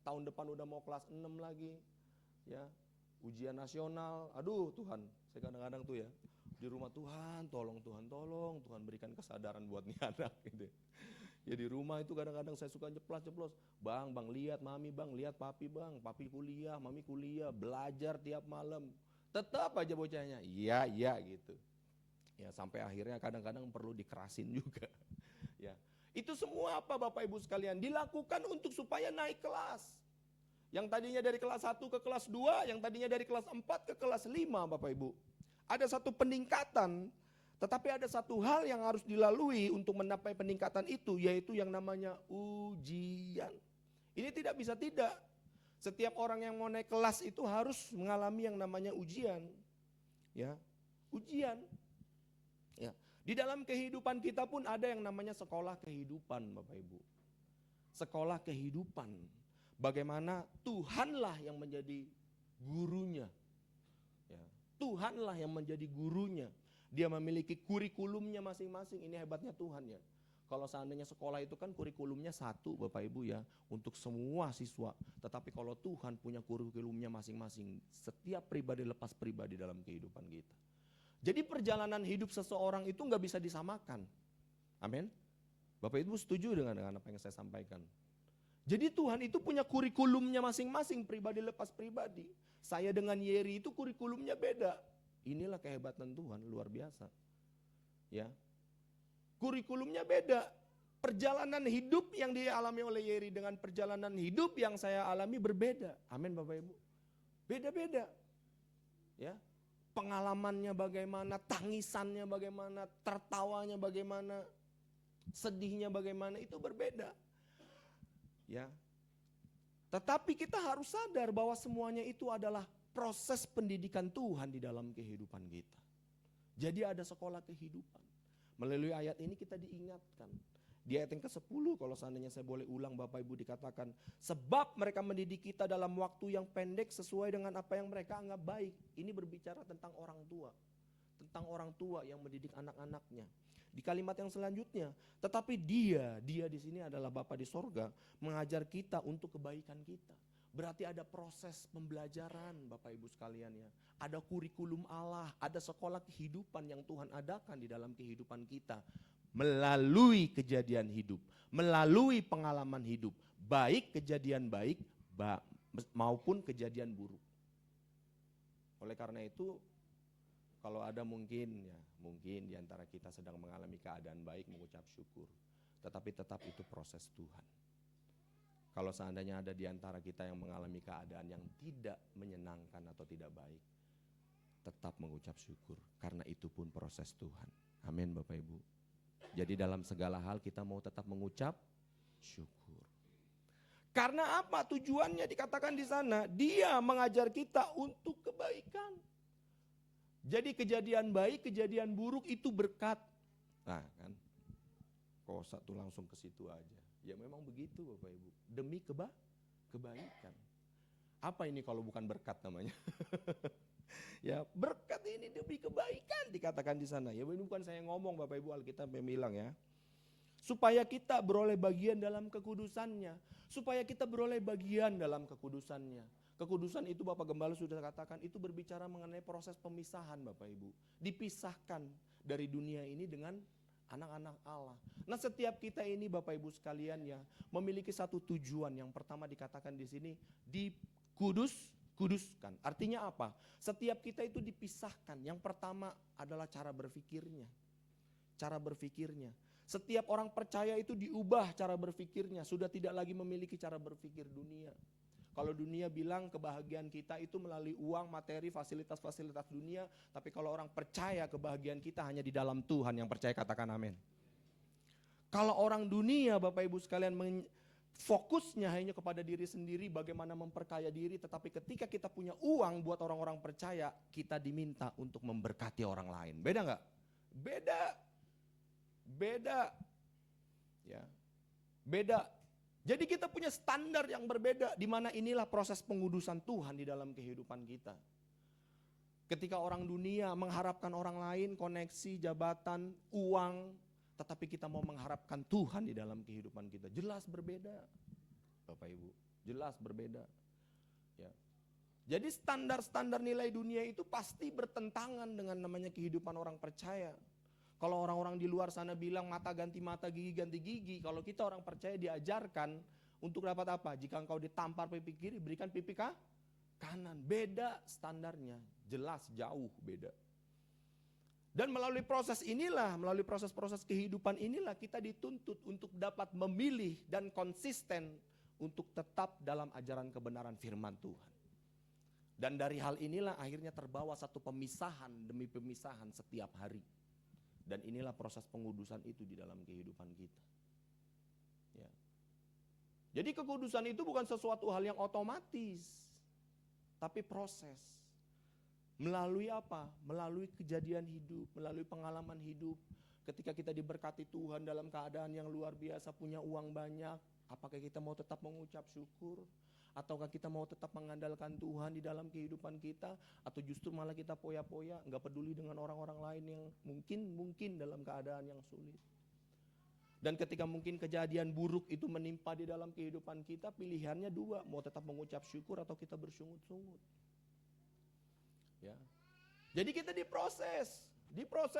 tahun depan udah mau kelas 6 lagi. Ya. Ujian nasional. Aduh Tuhan, saya kadang-kadang tuh ya di rumah, Tuhan tolong Tuhan berikan kesadaran buat nih anak gitu. Ya di rumah itu kadang-kadang saya suka ceplos. Bang lihat mami bang, lihat papi bang, papi kuliah, mami kuliah, belajar tiap malam. Tetap aja bocahnya, iya gitu. Ya sampai akhirnya kadang-kadang perlu dikerasin juga. Ya. Itu semua apa Bapak Ibu sekalian? Dilakukan untuk supaya naik kelas. Yang tadinya dari kelas 1 ke kelas 2, yang tadinya dari kelas 4 ke kelas 5 Bapak Ibu. Ada satu peningkatan, tetapi ada satu hal yang harus dilalui untuk mencapai peningkatan itu, yaitu yang namanya ujian. Ini tidak bisa tidak. Setiap orang yang mau naik kelas itu harus mengalami yang namanya ujian. Ya, ujian. Di dalam kehidupan kita pun ada yang namanya sekolah kehidupan, Bapak Ibu. Sekolah kehidupan. Bagaimana Tuhanlah yang menjadi gurunya. Ya, Tuhanlah yang menjadi gurunya. Dia memiliki kurikulumnya masing-masing. Ini hebatnya Tuhan ya. Kalau seandainya sekolah itu kan kurikulumnya satu Bapak Ibu ya, untuk semua siswa. Tetapi kalau Tuhan punya kurikulumnya masing-masing, setiap pribadi lepas pribadi dalam kehidupan kita. Jadi perjalanan hidup seseorang itu nggak bisa disamakan. Amin. Bapak Ibu setuju dengan apa yang saya sampaikan? Jadi Tuhan itu punya kurikulumnya masing-masing, pribadi lepas pribadi. Saya dengan Yeri itu kurikulumnya beda. Inilah kehebatan Tuhan, luar biasa. Ya. Kurikulumnya beda. Perjalanan hidup yang dialami oleh Yeri dengan perjalanan hidup yang saya alami berbeda. Amin Bapak Ibu. Beda-beda. Ya. Pengalamannya bagaimana, tangisannya bagaimana, tertawanya bagaimana, sedihnya bagaimana, itu berbeda. Ya. Tetapi kita harus sadar bahwa semuanya itu adalah proses pendidikan Tuhan di dalam kehidupan kita. Jadi ada sekolah kehidupan. Melalui ayat ini kita diingatkan. Di ayat yang ke-10 kalau seandainya saya boleh ulang Bapak Ibu dikatakan. Sebab mereka mendidik kita dalam waktu yang pendek sesuai dengan apa yang mereka anggap baik. Ini berbicara tentang orang tua. Tentang orang tua yang mendidik anak-anaknya. Di kalimat yang selanjutnya. Tetapi dia di sini adalah Bapa di sorga. Mengajar kita untuk kebaikan kita. Berarti ada proses pembelajaran Bapak Ibu sekalian ya. Ada kurikulum Allah, ada sekolah kehidupan yang Tuhan adakan di dalam kehidupan kita. Melalui kejadian hidup, melalui pengalaman hidup. Baik kejadian baik maupun kejadian buruk. Oleh karena itu kalau ada mungkin di antara kita sedang mengalami keadaan baik mengucap syukur. Tetapi tetap itu proses Tuhan. Kalau seandainya ada di antara kita yang mengalami keadaan yang tidak menyenangkan atau tidak baik, tetap mengucap syukur karena itu pun proses Tuhan. Amin Bapak Ibu. Jadi dalam segala hal kita mau tetap mengucap syukur. Karena apa? Tujuannya dikatakan di sana, Dia mengajar kita untuk kebaikan. Jadi kejadian baik, kejadian buruk itu berkat. Nah kan, kosa tuh langsung ke situ aja. Ya memang begitu Bapak Ibu, demi kebaikan. Apa ini kalau bukan berkat namanya? Ya berkat ini demi kebaikan dikatakan di sana. Ya ini bukan saya ngomong Bapak Ibu, Alkitab bilang ya. Supaya kita beroleh bagian dalam kekudusannya. Supaya kita beroleh bagian dalam kekudusannya. Kekudusan itu Bapak Gembala sudah katakan, itu berbicara mengenai proses pemisahan Bapak Ibu. Dipisahkan dari dunia ini dengan anak-anak Allah. Nah setiap kita ini Bapak Ibu sekalian ya, memiliki satu tujuan. Yang pertama dikatakan di sini, kuduskan. Artinya apa? Setiap kita itu dipisahkan. Yang pertama adalah cara berpikirnya. Cara berpikirnya. Setiap orang percaya itu diubah cara berpikirnya. Sudah tidak lagi memiliki cara berpikir dunia. Kalau dunia bilang kebahagiaan kita itu melalui uang, materi, fasilitas-fasilitas dunia. Tapi kalau orang percaya kebahagiaan kita hanya di dalam Tuhan, yang percaya katakan amin. Kalau orang dunia Bapak Ibu sekalian fokusnya hanya kepada diri sendiri, bagaimana memperkaya diri. Tetapi ketika kita punya uang buat orang-orang percaya, kita diminta untuk memberkati orang lain. Beda gak? Beda. Ya, beda. Jadi kita punya standar yang berbeda, di mana inilah proses pengudusan Tuhan di dalam kehidupan kita. Ketika orang dunia mengharapkan orang lain, koneksi, jabatan, uang, tetapi kita mau mengharapkan Tuhan di dalam kehidupan kita, jelas berbeda. Bapak Ibu, jelas berbeda. Ya. Jadi standar-standar nilai dunia itu pasti bertentangan dengan namanya kehidupan orang percaya. Kalau orang-orang di luar sana bilang mata ganti mata, gigi ganti gigi. Kalau kita orang percaya diajarkan untuk dapat apa? Jika engkau ditampar pipi kiri, berikan pipi kanan. Beda standarnya, jelas jauh beda. Dan melalui proses inilah, melalui proses-proses kehidupan inilah kita dituntut untuk dapat memilih dan konsisten untuk tetap dalam ajaran kebenaran firman Tuhan. Dan dari hal inilah akhirnya terbawa satu pemisahan demi pemisahan setiap hari. Dan inilah proses pengudusan itu di dalam kehidupan kita. Ya. Jadi kekudusan itu bukan sesuatu hal yang otomatis, tapi proses. Melalui apa? Melalui kejadian hidup, melalui pengalaman hidup. Ketika kita diberkati Tuhan dalam keadaan yang luar biasa, punya uang banyak, apakah kita mau tetap mengucap syukur? Ataukah kita mau tetap mengandalkan Tuhan di dalam kehidupan kita? Atau justru malah kita poya-poya, nggak peduli dengan orang-orang lain yang mungkin dalam keadaan yang sulit. Dan ketika mungkin kejadian buruk itu menimpa di dalam kehidupan kita, pilihannya dua, mau tetap mengucap syukur atau kita bersungut-sungut. Ya. Jadi kita diproses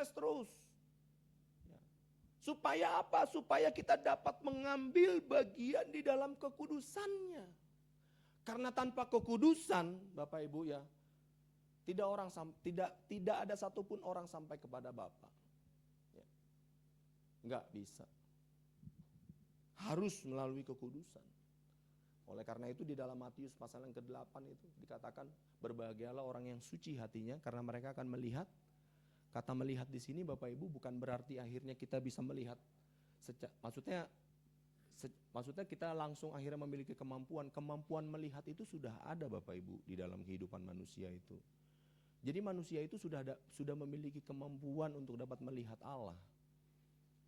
terus. Ya. Supaya apa? Supaya kita dapat mengambil bagian di dalam kekudusannya. Karena tanpa kekudusan, Bapak Ibu ya, tidak ada satupun orang sampai kepada Bapa. Ya. Enggak bisa. Harus melalui kekudusan. Oleh karena itu di dalam Matius pasal yang ke-8 itu dikatakan, berbahagialah orang yang suci hatinya karena mereka akan melihat. Kata melihat di sini Bapak Ibu bukan berarti akhirnya kita bisa melihat. Maksudnya kita langsung akhirnya memiliki kemampuan. Kemampuan melihat itu sudah ada Bapak Ibu di dalam kehidupan manusia itu. Jadi manusia itu sudah memiliki kemampuan untuk dapat melihat Allah.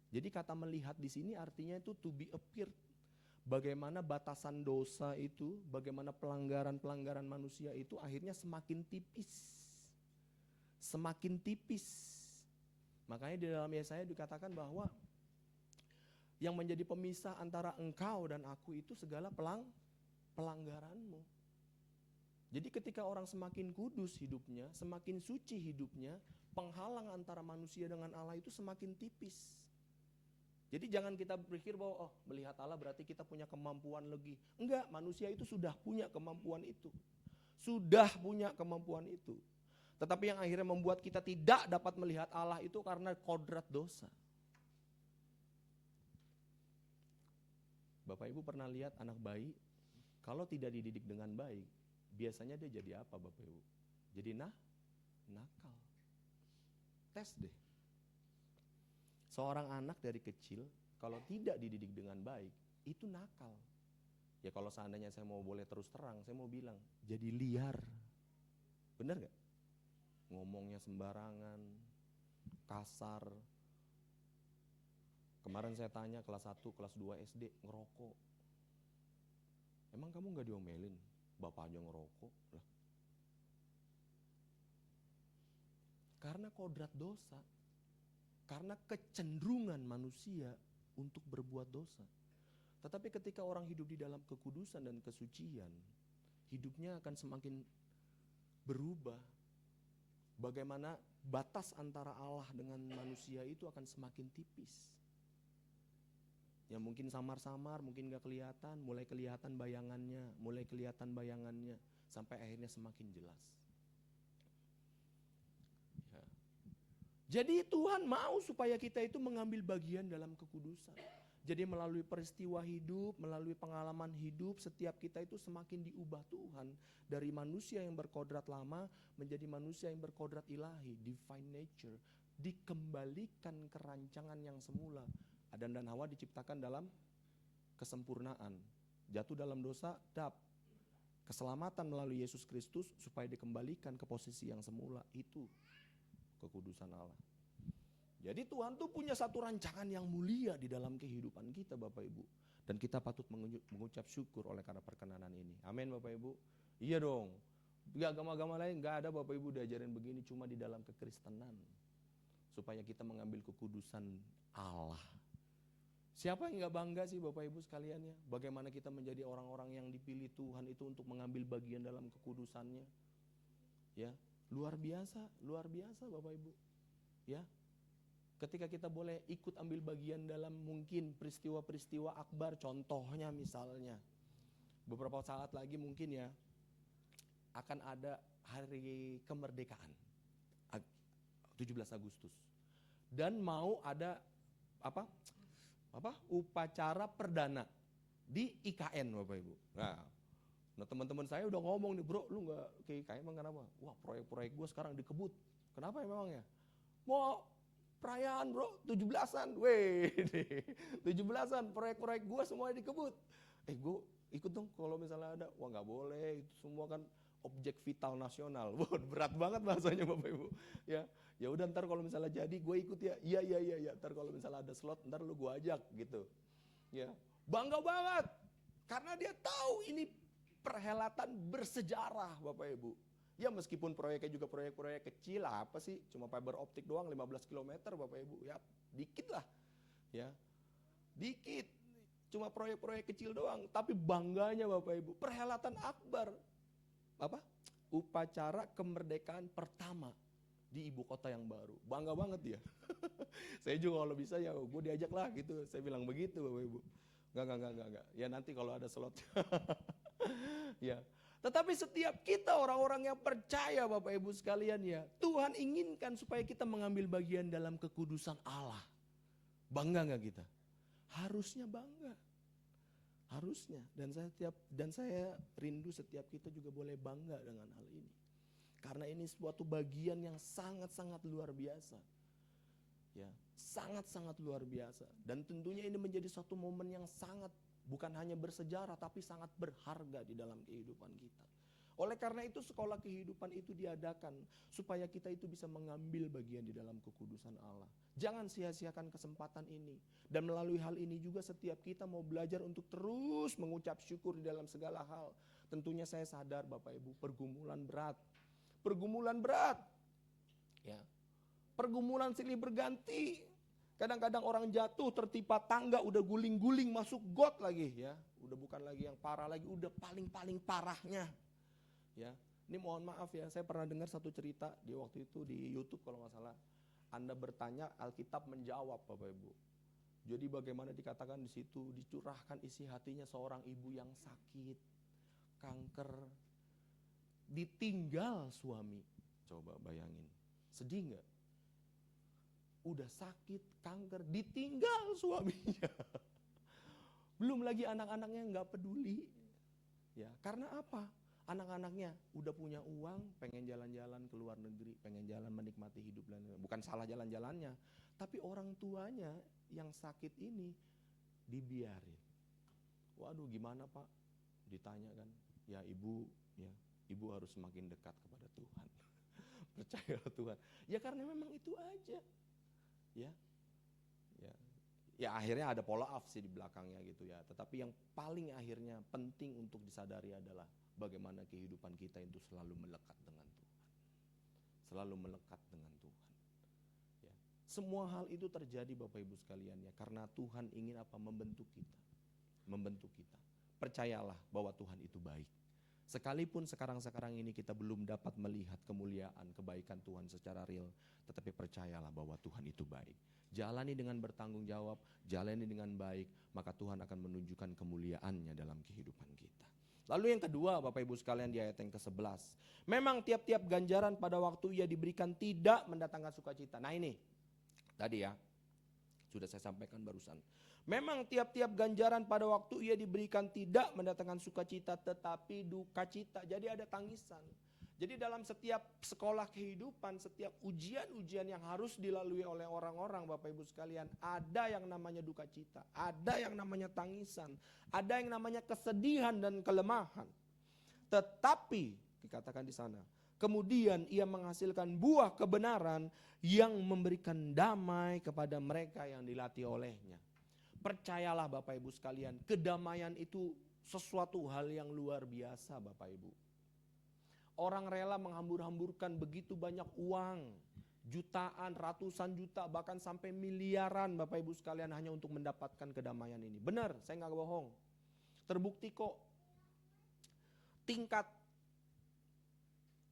Jadi kata melihat di sini artinya itu to be appeared. Bagaimana batasan dosa itu, bagaimana pelanggaran-pelanggaran manusia itu akhirnya semakin tipis. Semakin tipis. Makanya di dalam Yesaya dikatakan bahwa yang menjadi pemisah antara engkau dan aku itu segala pelanggaranmu. Jadi ketika orang semakin kudus hidupnya, semakin suci hidupnya, penghalang antara manusia dengan Allah itu semakin tipis. Jadi jangan kita berpikir bahwa melihat Allah berarti kita punya kemampuan lebih. Enggak, manusia itu sudah punya kemampuan itu. Sudah punya kemampuan itu. Tetapi yang akhirnya membuat kita tidak dapat melihat Allah itu karena kodrat dosa. Bapak Ibu pernah lihat anak bayi, kalau tidak dididik dengan baik, biasanya dia jadi apa Bapak Ibu? Jadi nakal. Tes deh. Seorang anak dari kecil, kalau tidak dididik dengan baik, itu nakal. Ya kalau seandainya saya mau boleh terus terang, saya mau bilang, jadi liar. Benar gak? Ngomongnya sembarangan, kasar. Kemarin saya tanya kelas 1, kelas 2 SD, ngerokok. Emang kamu gak diomelin? Bapak aja ngerokok. Lah. Karena kodrat dosa. Karena kecenderungan manusia untuk berbuat dosa. Tetapi ketika orang hidup di dalam kekudusan dan kesucian, hidupnya akan semakin berubah. Bagaimana batas antara Allah dengan manusia itu akan semakin tipis. Ya mungkin samar-samar, mungkin gak kelihatan, mulai kelihatan bayangannya, sampai akhirnya semakin jelas. Ya. Jadi Tuhan mau supaya kita itu mengambil bagian dalam kekudusan. Jadi melalui peristiwa hidup, melalui pengalaman hidup, setiap kita itu semakin diubah Tuhan. Dari manusia yang berkodrat lama, menjadi manusia yang berkodrat ilahi, divine nature. Dikembalikan ke rancangan yang semula. Adam dan Hawa diciptakan dalam kesempurnaan. Jatuh dalam dosa, keselamatan melalui Yesus Kristus supaya dikembalikan ke posisi yang semula. Itu kekudusan Allah. Jadi Tuhan tuh punya satu rancangan yang mulia di dalam kehidupan kita Bapak Ibu. Dan kita patut mengucap syukur oleh karena perkenanan ini. Amin Bapak Ibu. Iya dong. Di agama-agama lain gak ada Bapak Ibu diajarin begini, cuma di dalam kekristenan. Supaya kita mengambil kekudusan Allah. Siapa yang gak bangga sih Bapak Ibu sekalian ya? Bagaimana kita menjadi orang-orang yang dipilih Tuhan itu untuk mengambil bagian dalam kekudusannya. Ya, luar biasa Bapak Ibu. Ya. Ketika kita boleh ikut ambil bagian dalam mungkin peristiwa-peristiwa akbar, contohnya misalnya beberapa saat lagi mungkin ya akan ada hari kemerdekaan 17 Agustus dan mau ada upacara perdana di IKN Bapak Ibu. Nah teman-teman saya udah ngomong nih, bro lu gak ke IKN emang kenapa? Wah proyek-proyek gue sekarang dikebut. Kenapa emangnya? Mau perayaan bro, 17-an, 17-an, proyek-proyek gue semuanya dikebut. Gue ikut dong kalau misalnya ada, wah gak boleh, itu semua kan objek vital nasional. Wah, berat banget bahasanya Bapak Ibu. Ya udah ntar kalau misalnya jadi gue ikut ya. Iya. Ntar kalau misalnya ada slot ntar lu gue ajak gitu. Ya, bangga banget karena dia tahu ini perhelatan bersejarah Bapak Ibu. Ya meskipun proyeknya juga proyek-proyek kecil, apa sih? Cuma fiber optik doang 15 km Bapak Ibu. Ya, dikit lah. Ya. Dikit. Cuma proyek-proyek kecil doang, tapi bangganya Bapak Ibu, perhelatan akbar. Apa? Upacara kemerdekaan pertama di ibu kota yang baru. Bangga banget dia. Saya juga kalau bisa ya gue diajak lah gitu. Saya bilang begitu Bapak Ibu. Enggak. Ya nanti kalau ada slot. Ya. Tetapi setiap kita orang-orang yang percaya Bapak Ibu sekalian ya, Tuhan inginkan supaya kita mengambil bagian dalam kekudusan Allah. Bangga gak kita? Harusnya bangga. Harusnya. Dan saya rindu setiap kita juga boleh bangga dengan hal ini. Karena ini suatu bagian yang sangat-sangat luar biasa. Ya, sangat-sangat luar biasa. Dan tentunya ini menjadi suatu momen yang sangat bukan hanya bersejarah tapi sangat berharga di dalam kehidupan kita. Oleh karena itu sekolah kehidupan itu diadakan supaya kita itu bisa mengambil bagian di dalam kekudusan Allah. Jangan sia-siakan kesempatan ini. Dan melalui hal ini juga setiap kita mau belajar untuk terus mengucap syukur di dalam segala hal. Tentunya saya sadar Bapak Ibu pergumulan berat. Pergumulan berat. Ya. Pergumulan silih berganti. Kadang-kadang orang jatuh tertimpa tangga udah guling-guling masuk got lagi ya. Udah bukan lagi yang parah lagi, udah paling-paling parahnya. Ya. Ini mohon maaf ya, saya pernah dengar satu cerita di waktu itu di YouTube kalau nggak salah. Anda bertanya, Alkitab menjawab Bapak Ibu. Jadi bagaimana dikatakan di situ dicurahkan isi hatinya seorang ibu yang sakit, kanker, ditinggal suami. Coba bayangin, sedih nggak? Udah sakit, kanker, ditinggal suaminya. Belum lagi anak-anaknya nggak peduli. Ya, karena apa? Anak-anaknya udah punya uang, pengen jalan-jalan ke luar negeri, pengen jalan menikmati hidup. Bukan salah jalan-jalannya, tapi orang tuanya yang sakit ini dibiarin. Waduh, gimana Pak? Ditanya kan, ya ibu harus semakin dekat kepada Tuhan. Percayalah Tuhan. Ya karena memang itu aja. Ya akhirnya ada pola sih di belakangnya gitu ya. Tetapi yang paling akhirnya penting untuk disadari adalah bagaimana kehidupan kita itu selalu melekat dengan Tuhan. Selalu melekat dengan Tuhan. Ya. Semua hal itu terjadi Bapak Ibu sekalian ya. Karena Tuhan ingin apa? Membentuk kita. Membentuk kita. Percayalah bahwa Tuhan itu baik. Sekalipun sekarang ini kita belum dapat melihat kemuliaan, kebaikan Tuhan secara real, tetapi percayalah bahwa Tuhan itu baik. Jalani dengan bertanggung jawab, jalani dengan baik, maka Tuhan akan menunjukkan kemuliaannya dalam kehidupan kita. Lalu yang kedua Bapak Ibu sekalian di ayat yang ke-11. Memang tiap-tiap ganjaran pada waktu ia diberikan tidak mendatangkan sukacita. Nah ini, tadi ya, sudah saya sampaikan barusan. Memang tiap-tiap ganjaran pada waktu ia diberikan tidak mendatangkan sukacita tetapi duka cita. Jadi ada tangisan. Jadi dalam setiap sekolah kehidupan, setiap ujian-ujian yang harus dilalui oleh orang-orang Bapak Ibu sekalian, ada yang namanya duka cita, ada yang namanya tangisan, ada yang namanya kesedihan dan kelemahan. Tetapi dikatakan di sana, kemudian ia menghasilkan buah kebenaran yang memberikan damai kepada mereka yang dilatih olehnya. Percayalah Bapak Ibu sekalian, kedamaian itu sesuatu hal yang luar biasa Bapak Ibu. Orang rela menghambur-hamburkan begitu banyak uang, jutaan, ratusan juta, bahkan sampai miliaran Bapak Ibu sekalian hanya untuk mendapatkan kedamaian ini. Benar, saya nggak bohong. Terbukti kok tingkat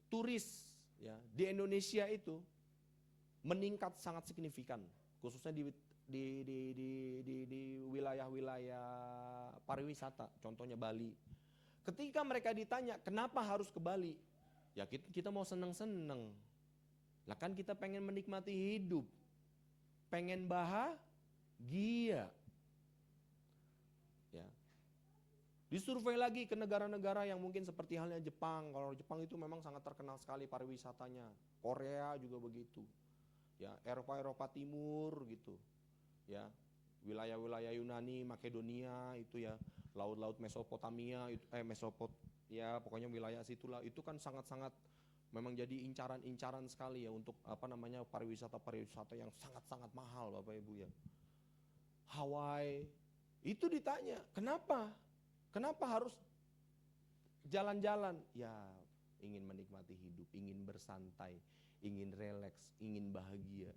turis ya, di Indonesia itu meningkat sangat signifikan, khususnya di wilayah-wilayah pariwisata, contohnya Bali. Ketika mereka ditanya, kenapa harus ke Bali? Ya kita mau seneng-seneng. Lah kan kita pengen menikmati hidup. Pengen bahagia. Ya. Disurvei lagi ke negara-negara yang mungkin seperti halnya Jepang. Kalau Jepang itu memang sangat terkenal sekali pariwisatanya. Korea juga begitu. Ya, Eropa Timur gitu. Ya, wilayah-wilayah Yunani, Makedonia itu ya, laut-laut Mesopotamia, ya pokoknya wilayah situlah, itu kan sangat-sangat memang jadi incaran-incaran sekali ya untuk pariwisata yang sangat-sangat mahal Bapak Ibu ya. Hawaii, itu ditanya, kenapa? Kenapa harus jalan-jalan? Ya ingin menikmati hidup, ingin bersantai, ingin rileks, ingin bahagia,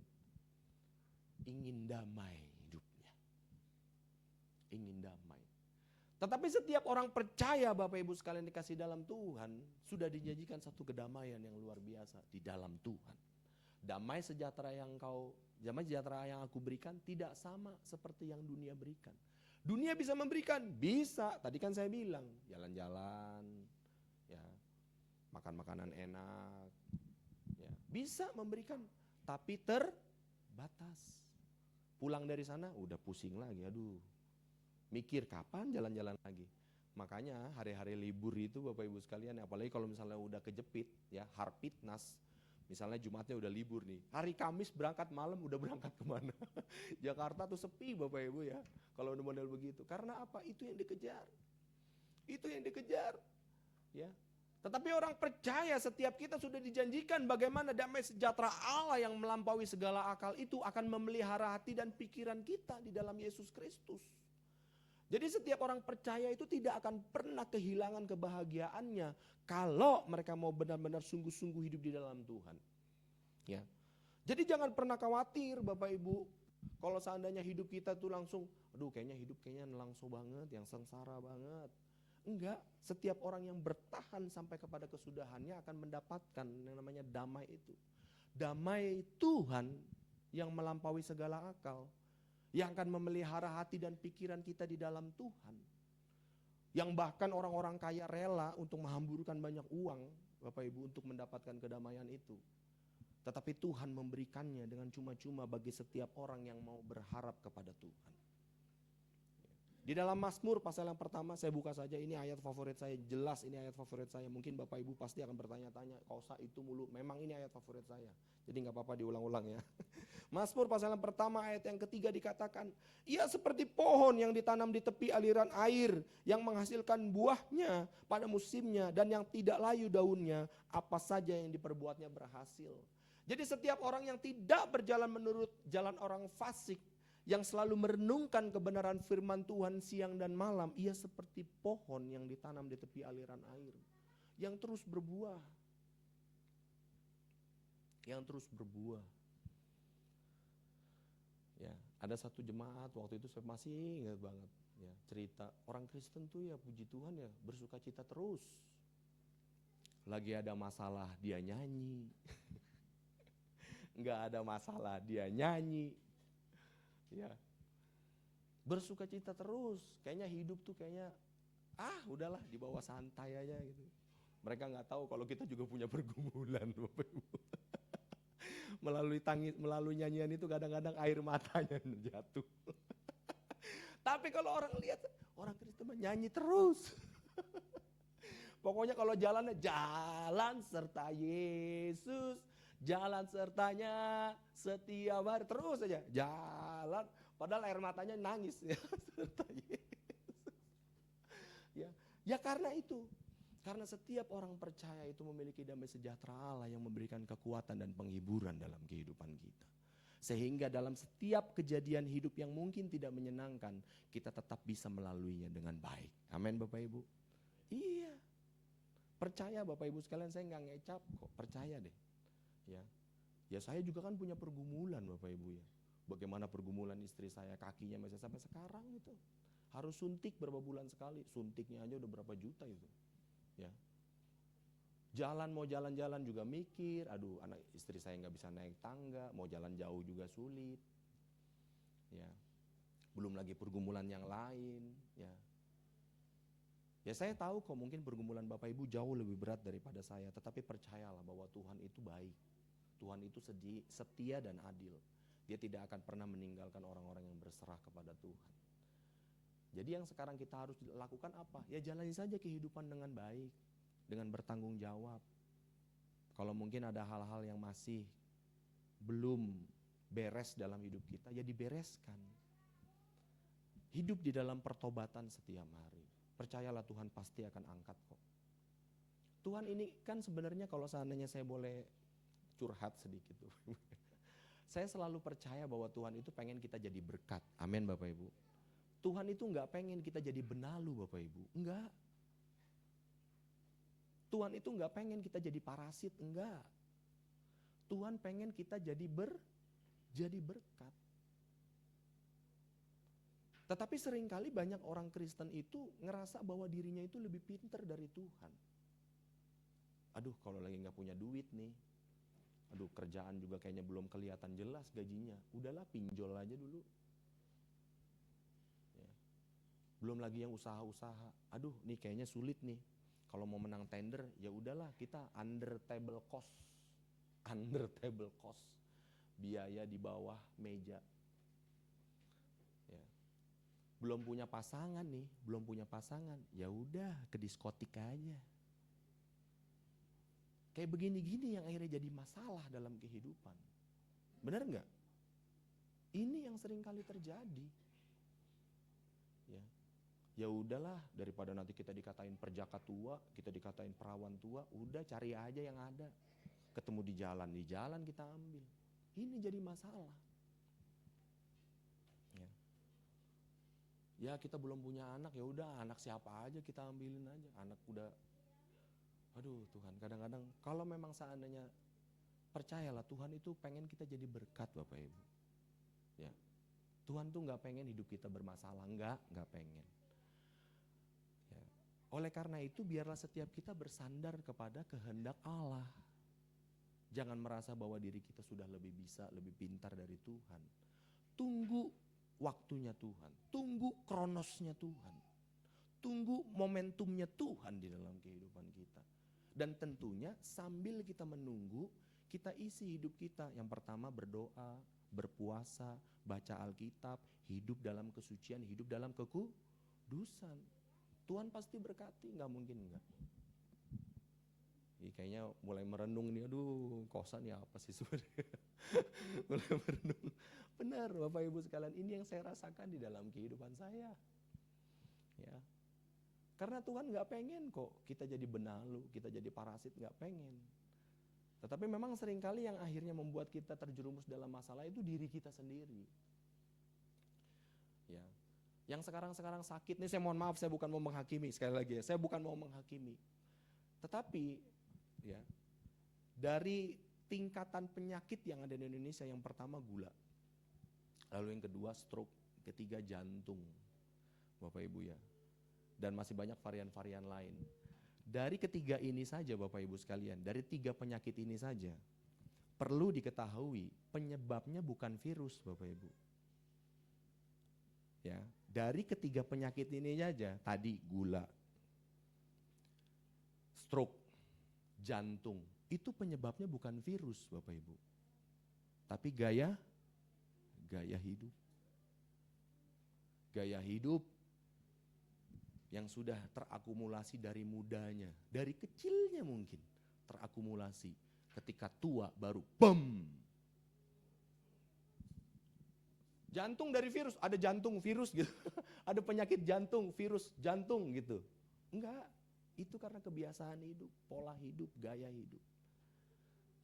ingin damai hidupnya, ingin damai. Tetapi setiap orang percaya Bapak Ibu sekalian dikasih dalam Tuhan, sudah dijanjikan satu kedamaian yang luar biasa di dalam Tuhan. Damai sejahtera yang aku berikan tidak sama seperti yang dunia berikan. Dunia bisa memberikan, bisa. Tadi kan saya bilang, jalan-jalan, ya, makan makanan enak, ya, bisa memberikan, tapi terbatas. Pulang dari sana udah pusing lagi, aduh. Mikir kapan jalan-jalan lagi. Makanya hari-hari libur itu Bapak Ibu sekalian, apalagi kalau misalnya udah kejepit ya, Harpitnas, misalnya Jumatnya udah libur nih, hari Kamis berangkat malam udah berangkat kemana? Jakarta tuh sepi Bapak Ibu ya, kalau udah model begitu. Karena apa? Itu yang dikejar. Itu yang dikejar. Ya. Tetapi orang percaya setiap kita sudah dijanjikan bagaimana damai sejahtera Allah yang melampaui segala akal itu akan memelihara hati dan pikiran kita di dalam Yesus Kristus. Jadi setiap orang percaya itu tidak akan pernah kehilangan kebahagiaannya kalau mereka mau benar-benar sungguh-sungguh hidup di dalam Tuhan. Ya. Jadi jangan pernah khawatir Bapak Ibu, kalau seandainya hidup kita tuh langsung, aduh kayaknya hidup nelangso banget, yang sengsara banget. Enggak, setiap orang yang bertahan sampai kepada kesudahannya akan mendapatkan yang namanya damai itu. Damai Tuhan yang melampaui segala akal, yang akan memelihara hati dan pikiran kita di dalam Tuhan. Yang bahkan orang-orang kaya rela untuk menghamburkan banyak uang, Bapak Ibu, untuk mendapatkan kedamaian itu. Tetapi Tuhan memberikannya dengan cuma-cuma bagi setiap orang yang mau berharap kepada Tuhan. Di dalam Mazmur pasal yang pertama, saya buka saja, ini ayat favorit saya, jelas ini ayat favorit saya. Mungkin Bapak Ibu pasti akan bertanya-tanya, kau usah itu mulu, memang ini ayat favorit saya. Jadi gak apa-apa diulang-ulang ya. Mazmur pasal yang pertama ayat yang ketiga dikatakan, ia seperti pohon yang ditanam di tepi aliran air, yang menghasilkan buahnya pada musimnya, dan yang tidak layu daunnya, apa saja yang diperbuatnya berhasil. Jadi setiap orang yang tidak berjalan menurut jalan orang fasik, yang selalu merenungkan kebenaran firman Tuhan siang dan malam, ia seperti pohon yang ditanam di tepi aliran air, yang terus berbuah. Yang terus berbuah. Ya, ada satu jemaat waktu itu saya masih ingat banget ya, cerita orang Kristen tuh ya puji Tuhan ya bersuka cita terus. Lagi ada masalah dia nyanyi. Enggak ada masalah dia nyanyi. Ya. Bersuka cita terus. Kayaknya hidup tuh kayaknya udahlah dibawa santai aja gitu. Mereka nggak tahu kalau kita juga punya pergumulan Bapak Ibu. Melalui nyanyian itu kadang-kadang air matanya jatuh. Tapi kalau orang lihat orang Kristen nyanyi terus. Pokoknya kalau jalannya jalan serta Yesus, jalan sertanya setiap hari terus aja jalan. Padahal air matanya nangis ya serta Yesus. Ya karena itu. Karena setiap orang percaya itu memiliki damai sejahtera Allah yang memberikan kekuatan dan penghiburan dalam kehidupan kita. Sehingga dalam setiap kejadian hidup yang mungkin tidak menyenangkan, kita tetap bisa melaluinya dengan baik. Amin Bapak Ibu. Iya. Percaya Bapak Ibu sekalian, saya nggak ngecap kok, percaya deh. Ya saya juga kan punya pergumulan Bapak Ibu ya. Bagaimana pergumulan istri saya, kakinya masih sampai sekarang itu. Harus suntik berapa bulan sekali, suntiknya aja udah berapa juta itu. Ya. Mau jalan-jalan juga mikir, aduh anak istri saya nggak bisa naik tangga, mau jalan jauh juga sulit. Ya. Belum lagi pergumulan yang lain, ya. Ya saya tahu kok mungkin pergumulan Bapak Ibu jauh lebih berat daripada saya, tetapi percayalah bahwa Tuhan itu baik. Tuhan itu setia dan adil. Dia tidak akan pernah meninggalkan orang-orang yang berserah kepada Tuhan. Jadi yang sekarang kita harus lakukan apa? Ya jalani saja kehidupan dengan baik, dengan bertanggung jawab. Kalau mungkin ada hal-hal yang masih belum beres dalam hidup kita, ya dibereskan. Hidup di dalam pertobatan setiap hari. Percayalah Tuhan pasti akan angkat kok. Tuhan ini kan sebenarnya kalau seandainya saya boleh curhat sedikit tuh. Saya selalu percaya bahwa Tuhan itu pengen kita jadi berkat. Amin Bapak Ibu. Tuhan itu enggak pengen kita jadi benalu Bapak Ibu. Enggak. Tuhan itu enggak pengen kita jadi parasit. Enggak. Tuhan pengen kita jadi berkat. Tetapi seringkali banyak orang Kristen itu ngerasa bahwa dirinya itu lebih pintar dari Tuhan. Aduh kalau lagi gak punya duit nih, aduh kerjaan juga kayaknya belum kelihatan jelas gajinya, udahlah pinjol aja dulu. Ya. Belum lagi yang usaha-usaha, aduh nih kayaknya sulit nih, kalau mau menang tender ya udahlah kita under table cost, biaya di bawah meja. Ya. Belum punya pasangan nih, ya udah ke diskotik aja. Kayak begini-gini yang akhirnya jadi masalah dalam kehidupan. Benar nggak? Ini yang sering kali terjadi. Ya udahlah, daripada nanti kita dikatain perjaka tua, kita dikatain perawan tua, udah cari aja yang ada. Ketemu di jalan kita ambil. Ini jadi masalah. Ya kita belum punya anak, ya udah anak siapa aja kita ambilin aja. Anak udah. Aduh Tuhan, kadang-kadang kalau memang seandainya percayalah Tuhan itu pengen kita jadi berkat Bapak Ibu. Ya. Tuhan tuh nggak pengen hidup kita bermasalah, nggak pengen. Ya. Oleh karena itu biarlah setiap kita bersandar kepada kehendak Allah. Jangan merasa bahwa diri kita sudah lebih bisa, lebih pintar dari Tuhan. Tunggu waktunya Tuhan, tunggu kronosnya Tuhan. Tunggu momentumnya Tuhan di dalam kehidupan kita. Dan tentunya sambil kita menunggu, kita isi hidup kita. Yang pertama berdoa, berpuasa, baca Alkitab, hidup dalam kesucian, hidup dalam kekudusan. Tuhan pasti berkati, gak mungkin enggak. Kayaknya mulai merenung nih, aduh kosan ya apa sih sebenarnya. Mulai merenung. Benar Bapak Ibu sekalian, ini yang saya rasakan di dalam kehidupan saya. Ya. Karena Tuhan gak pengen kok kita jadi benalu, kita jadi parasit, gak pengen. Tetapi memang seringkali yang akhirnya membuat kita terjerumus dalam masalah itu diri kita sendiri. Ya. Yang sekarang sakit nih, saya mohon maaf, saya bukan mau menghakimi, sekali lagi ya, saya bukan mau menghakimi. Tetapi ya, dari tingkatan penyakit yang ada di Indonesia, yang pertama gula, lalu yang kedua stroke, ketiga jantung, Bapak Ibu ya. Dan masih banyak varian-varian lain. Dari ketiga ini saja Bapak Ibu sekalian, dari 3 penyakit ini saja, perlu diketahui penyebabnya bukan virus Bapak Ibu. Ya, dari ketiga penyakit ini saja, tadi gula, stroke, jantung, itu penyebabnya bukan virus Bapak Ibu. Tapi gaya hidup. Gaya hidup yang sudah terakumulasi dari mudanya, dari kecilnya mungkin terakumulasi, ketika tua baru BAM. Jantung dari virus, ada jantung virus gitu. Ada penyakit jantung, virus jantung gitu. Enggak, itu karena kebiasaan hidup, pola hidup, gaya hidup.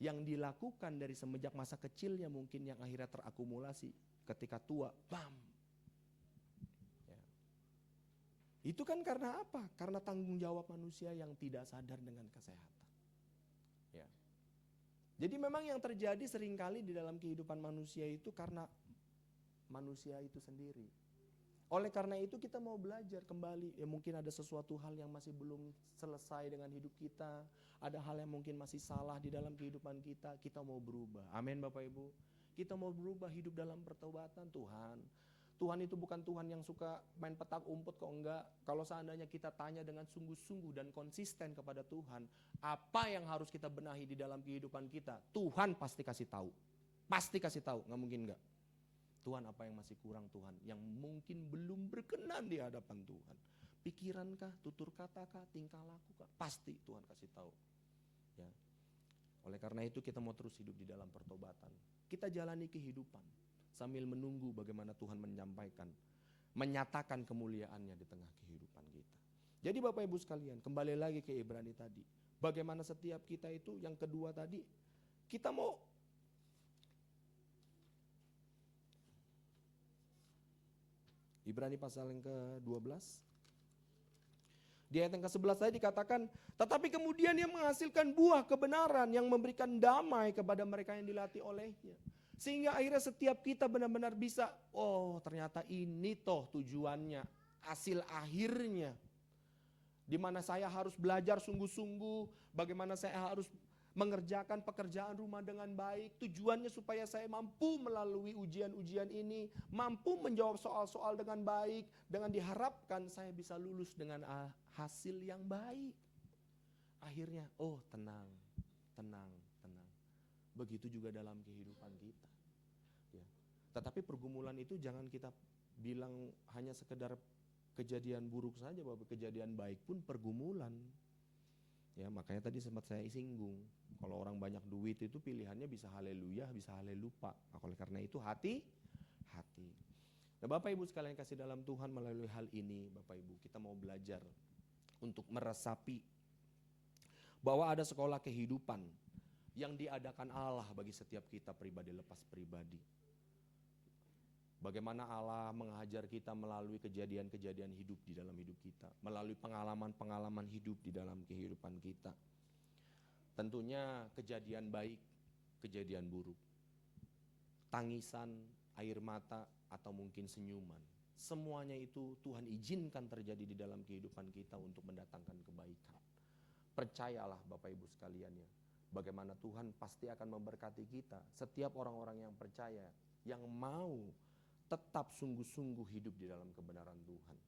Yang dilakukan dari semenjak masa kecilnya mungkin yang akhirnya terakumulasi, ketika tua BAM. Itu kan karena apa? Karena tanggung jawab manusia yang tidak sadar dengan kesehatan. Ya. Jadi memang yang terjadi seringkali di dalam kehidupan manusia itu karena manusia itu sendiri. Oleh karena itu kita mau belajar kembali. Ya mungkin ada sesuatu hal yang masih belum selesai dengan hidup kita. Ada hal yang mungkin masih salah di dalam kehidupan kita. Kita mau berubah. Amin Bapak Ibu. Kita mau berubah, hidup dalam pertobatan Tuhan. Tuhan itu bukan Tuhan yang suka main petak umpet kok, enggak. Kalau seandainya kita tanya dengan sungguh-sungguh dan konsisten kepada Tuhan, apa yang harus kita benahi di dalam kehidupan kita, Tuhan pasti kasih tahu. Pasti kasih tahu, nggak mungkin enggak. Tuhan apa yang masih kurang Tuhan, yang mungkin belum berkenan di hadapan Tuhan. Pikirankah, tutur katakah, tingkah lakukah, pasti Tuhan kasih tahu. Ya. Oleh karena itu kita mau terus hidup di dalam pertobatan. Kita jalani kehidupan sambil menunggu bagaimana Tuhan menyampaikan, menyatakan kemuliaannya di tengah kehidupan kita. Jadi Bapak Ibu sekalian, kembali lagi ke Ibrani tadi. Bagaimana setiap kita itu, yang kedua tadi, kita mau Ibrani pasal yang ke-12. Di ayat yang ke-11 tadi dikatakan, tetapi kemudian ia menghasilkan buah kebenaran yang memberikan damai kepada mereka yang dilatih olehnya. Sehingga akhirnya setiap kita benar-benar bisa, oh ternyata ini toh tujuannya, hasil akhirnya. Di mana saya harus belajar sungguh-sungguh, bagaimana saya harus mengerjakan pekerjaan rumah dengan baik. Tujuannya supaya saya mampu melalui ujian-ujian ini, mampu menjawab soal-soal dengan baik, dengan diharapkan saya bisa lulus dengan hasil yang baik. Akhirnya, oh tenang. Begitu juga dalam kehidupan kita. Ya. Tetapi pergumulan itu jangan kita bilang hanya sekedar kejadian buruk saja, bahwa kejadian baik pun pergumulan. Ya, makanya tadi sempat saya singgung, kalau orang banyak duit itu pilihannya bisa haleluya, bisa halelupa. Oleh karena itu hati. Nah, Bapak Ibu sekalian kasih dalam Tuhan, melalui hal ini Bapak Ibu kita mau belajar untuk meresapi bahwa ada sekolah kehidupan yang diadakan Allah bagi setiap kita pribadi lepas pribadi. Bagaimana Allah mengajar kita melalui kejadian-kejadian hidup di dalam hidup kita, melalui pengalaman-pengalaman hidup di dalam kehidupan kita. Tentunya kejadian baik, kejadian buruk, tangisan, air mata, atau mungkin senyuman. Semuanya itu Tuhan izinkan terjadi di dalam kehidupan kita untuk mendatangkan kebaikan. Percayalah Bapak Ibu sekalian ya, bagaimana Tuhan pasti akan memberkati kita. Setiap orang-orang yang percaya, yang mau tetap sungguh-sungguh hidup di dalam kebenaran Tuhan.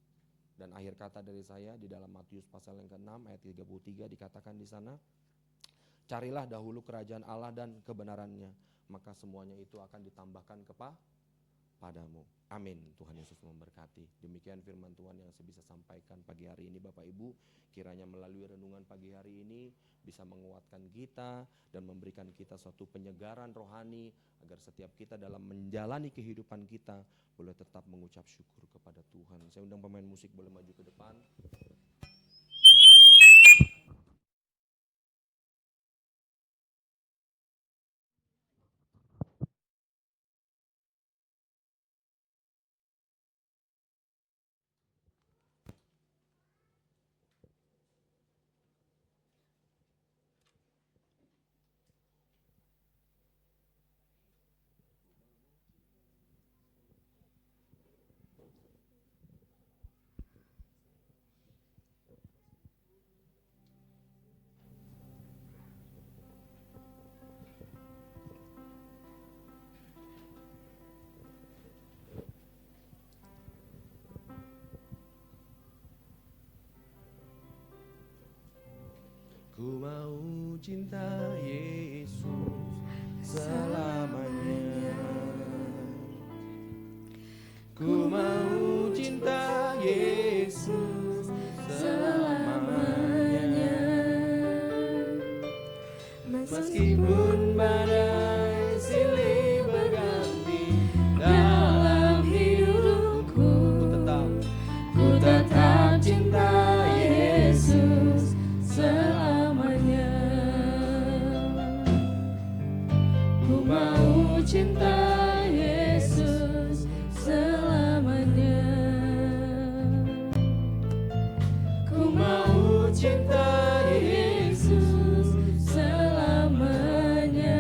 Dan akhir kata dari saya di dalam Matius pasal yang ke-6 ayat 33 dikatakan di sana, carilah dahulu kerajaan Allah dan kebenarannya, maka semuanya itu akan ditambahkan kepadamu. Amin. Tuhan Yesus memberkati. Demikian firman Tuhan yang saya bisa sampaikan pagi hari ini Bapak Ibu. Kiranya melalui renungan pagi hari ini bisa menguatkan kita dan memberikan kita suatu penyegaran rohani, agar setiap kita dalam menjalani kehidupan kita boleh tetap mengucap syukur kepada Tuhan. Saya undang pemain musik boleh maju ke depan. Ku mau cinta Yesus selamanya. Ku mau cinta Yesus selamanya. Meskipun badai silih berganti dalam hidupku, ku tetap cinta Yesus selamanya. Ku mau cinta Yesus selamanya. Ku mau cinta Yesus selamanya.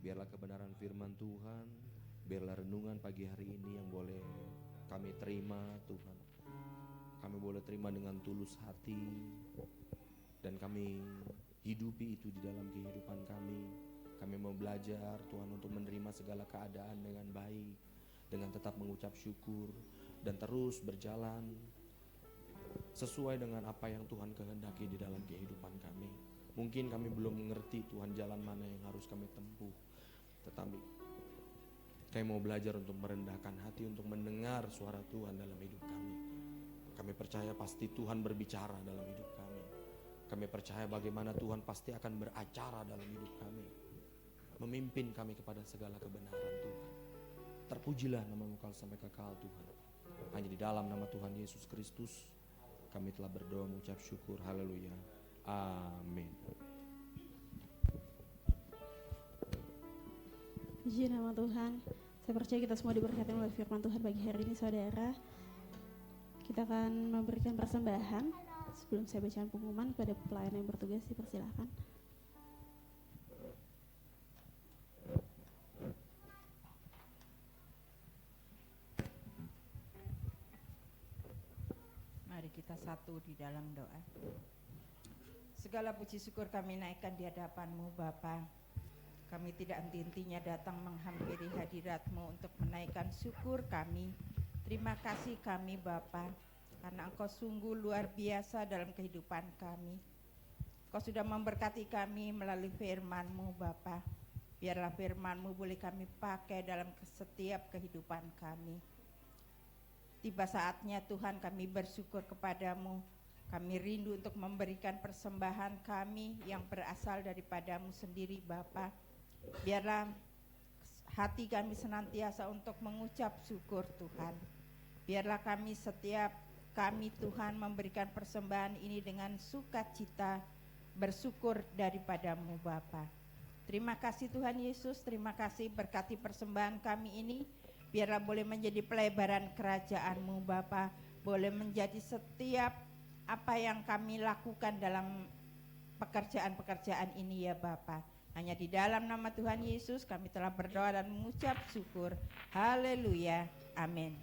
Biarlah kebenaran firman Tuhan, biarlah renungan pagi hari ini yang boleh kami terima Tuhan. Kami boleh terima dengan tulus hati, dan kami hidupi itu di dalam kehidupan kami. Kami mau belajar Tuhan untuk menerima segala keadaan dengan baik, dengan tetap mengucap syukur, dan terus berjalan sesuai dengan apa yang Tuhan kehendaki di dalam kehidupan kami. Mungkin kami belum mengerti Tuhan jalan mana yang harus kami tempuh, tetapi kami mau belajar untuk merendahkan hati, untuk mendengar suara Tuhan dalam hidup kami. Kami percaya pasti Tuhan berbicara dalam hidup kami. Kami percaya bagaimana Tuhan pasti akan beracara dalam hidup kami, memimpin kami kepada segala kebenaran Tuhan. Terpujilah nama-Mu kekal sampai kekal Tuhan. Hanya di dalam nama Tuhan Yesus Kristus kami telah berdoa mengucap syukur. Haleluya. Amin. Puji nama Tuhan. Saya percaya kita semua diberkati oleh firman Tuhan pagi hari ini, saudara. Kita akan memberikan persembahan. Sebelum saya bacakan pengumuman, kepada pelayan yang bertugas dipersilakan. Mari kita satu di dalam doa. Segala puji syukur kami naikkan di hadapan-Mu Bapa. Kami tidak henti-hentinya datang menghampiri hadirat-Mu untuk menaikkan syukur kami. Terima kasih kami Bapa, karena Engkau sungguh luar biasa dalam kehidupan kami. Engkau sudah memberkati kami melalui firman-Mu Bapa. Biarlah firman-Mu boleh kami pakai dalam setiap kehidupan kami. Tiba saatnya Tuhan kami bersyukur kepadamu. Kami rindu untuk memberikan persembahan kami yang berasal daripada-Mu sendiri Bapa. Biarlah hati kami senantiasa untuk mengucap syukur Tuhan. Biarlah kami Tuhan memberikan persembahan ini dengan sukacita, bersyukur daripada-Mu Bapa. Terima kasih Tuhan Yesus, terima kasih berkati persembahan kami ini. Biarlah boleh menjadi pelebaran kerajaan-Mu Bapa, boleh menjadi setiap apa yang kami lakukan dalam pekerjaan-pekerjaan ini ya Bapa. Hanya di dalam nama Tuhan Yesus kami telah berdoa dan mengucap syukur. Haleluya. Amin.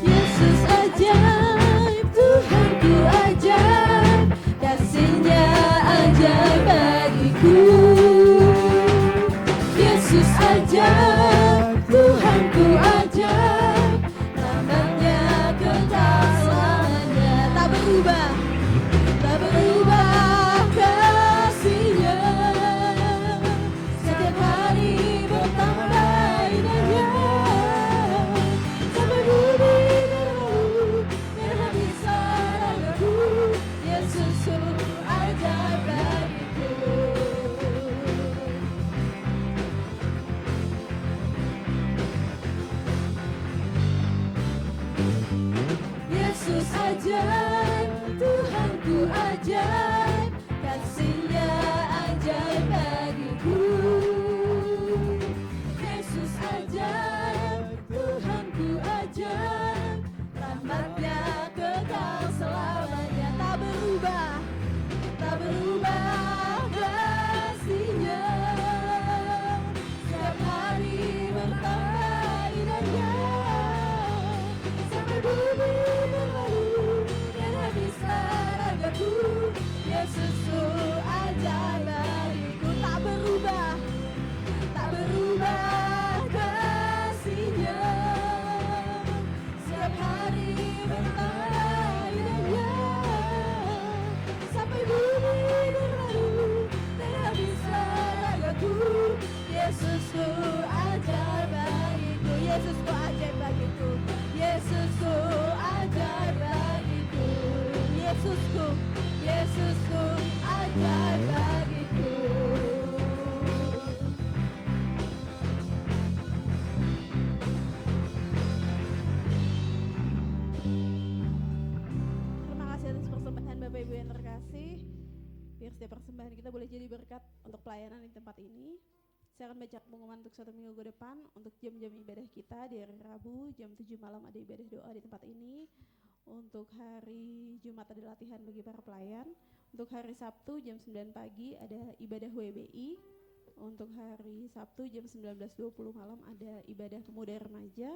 Yesus ajaib, Tuhanku ajaib, kasih-Nya ajaib bagiku. Yesus ajaib, Tuhanku ajaib, rahmat-Nya kekal selamanya. Tak berubah kasih-Nya, setiap hari bertambah indahnya. Sampai bumi berlalu, biar habis ragaku, Yesus sungguh ajaib bagiku. Yesus ajaib, Tuhanku ajaib, kasih-Nya ajaib bagiku. Yesus ajaib, Tuhanku ajaib, rahmat-Nya kekal selamanya. Tak berubah kasih-Nya, setiap hari bertambah indahnya. Sampai bumi berlalu, dan habislah ragaku, Yesus sungguh ajaib bagiku. Tak berubah kasih-Nya, setiap hari bertambah indahnya. Sampai bumi berlalu, dan habislah ragaku, Yesusku ajaib bagiku. Yesusku ajaib bagiku. Yesusku ajaib bagiku. Yesusku ajaib bagiku. Terima kasih atas persembahan Bapak Ibu yang terkasih. Biar setiap persembahan kita boleh jadi berkat untuk pelayanan di tempat ini. Saya akan baca pengumuman untuk 1 minggu ke depan. Untuk jam-jam ibadah kita di hari Rabu jam 7 malam ada ibadah doa di tempat ini. Untuk hari Jumat ada latihan bagi para pelayan. Untuk hari Sabtu jam 9 pagi ada ibadah WBI. Untuk hari Sabtu jam 19.20 malam ada ibadah pemuda remaja.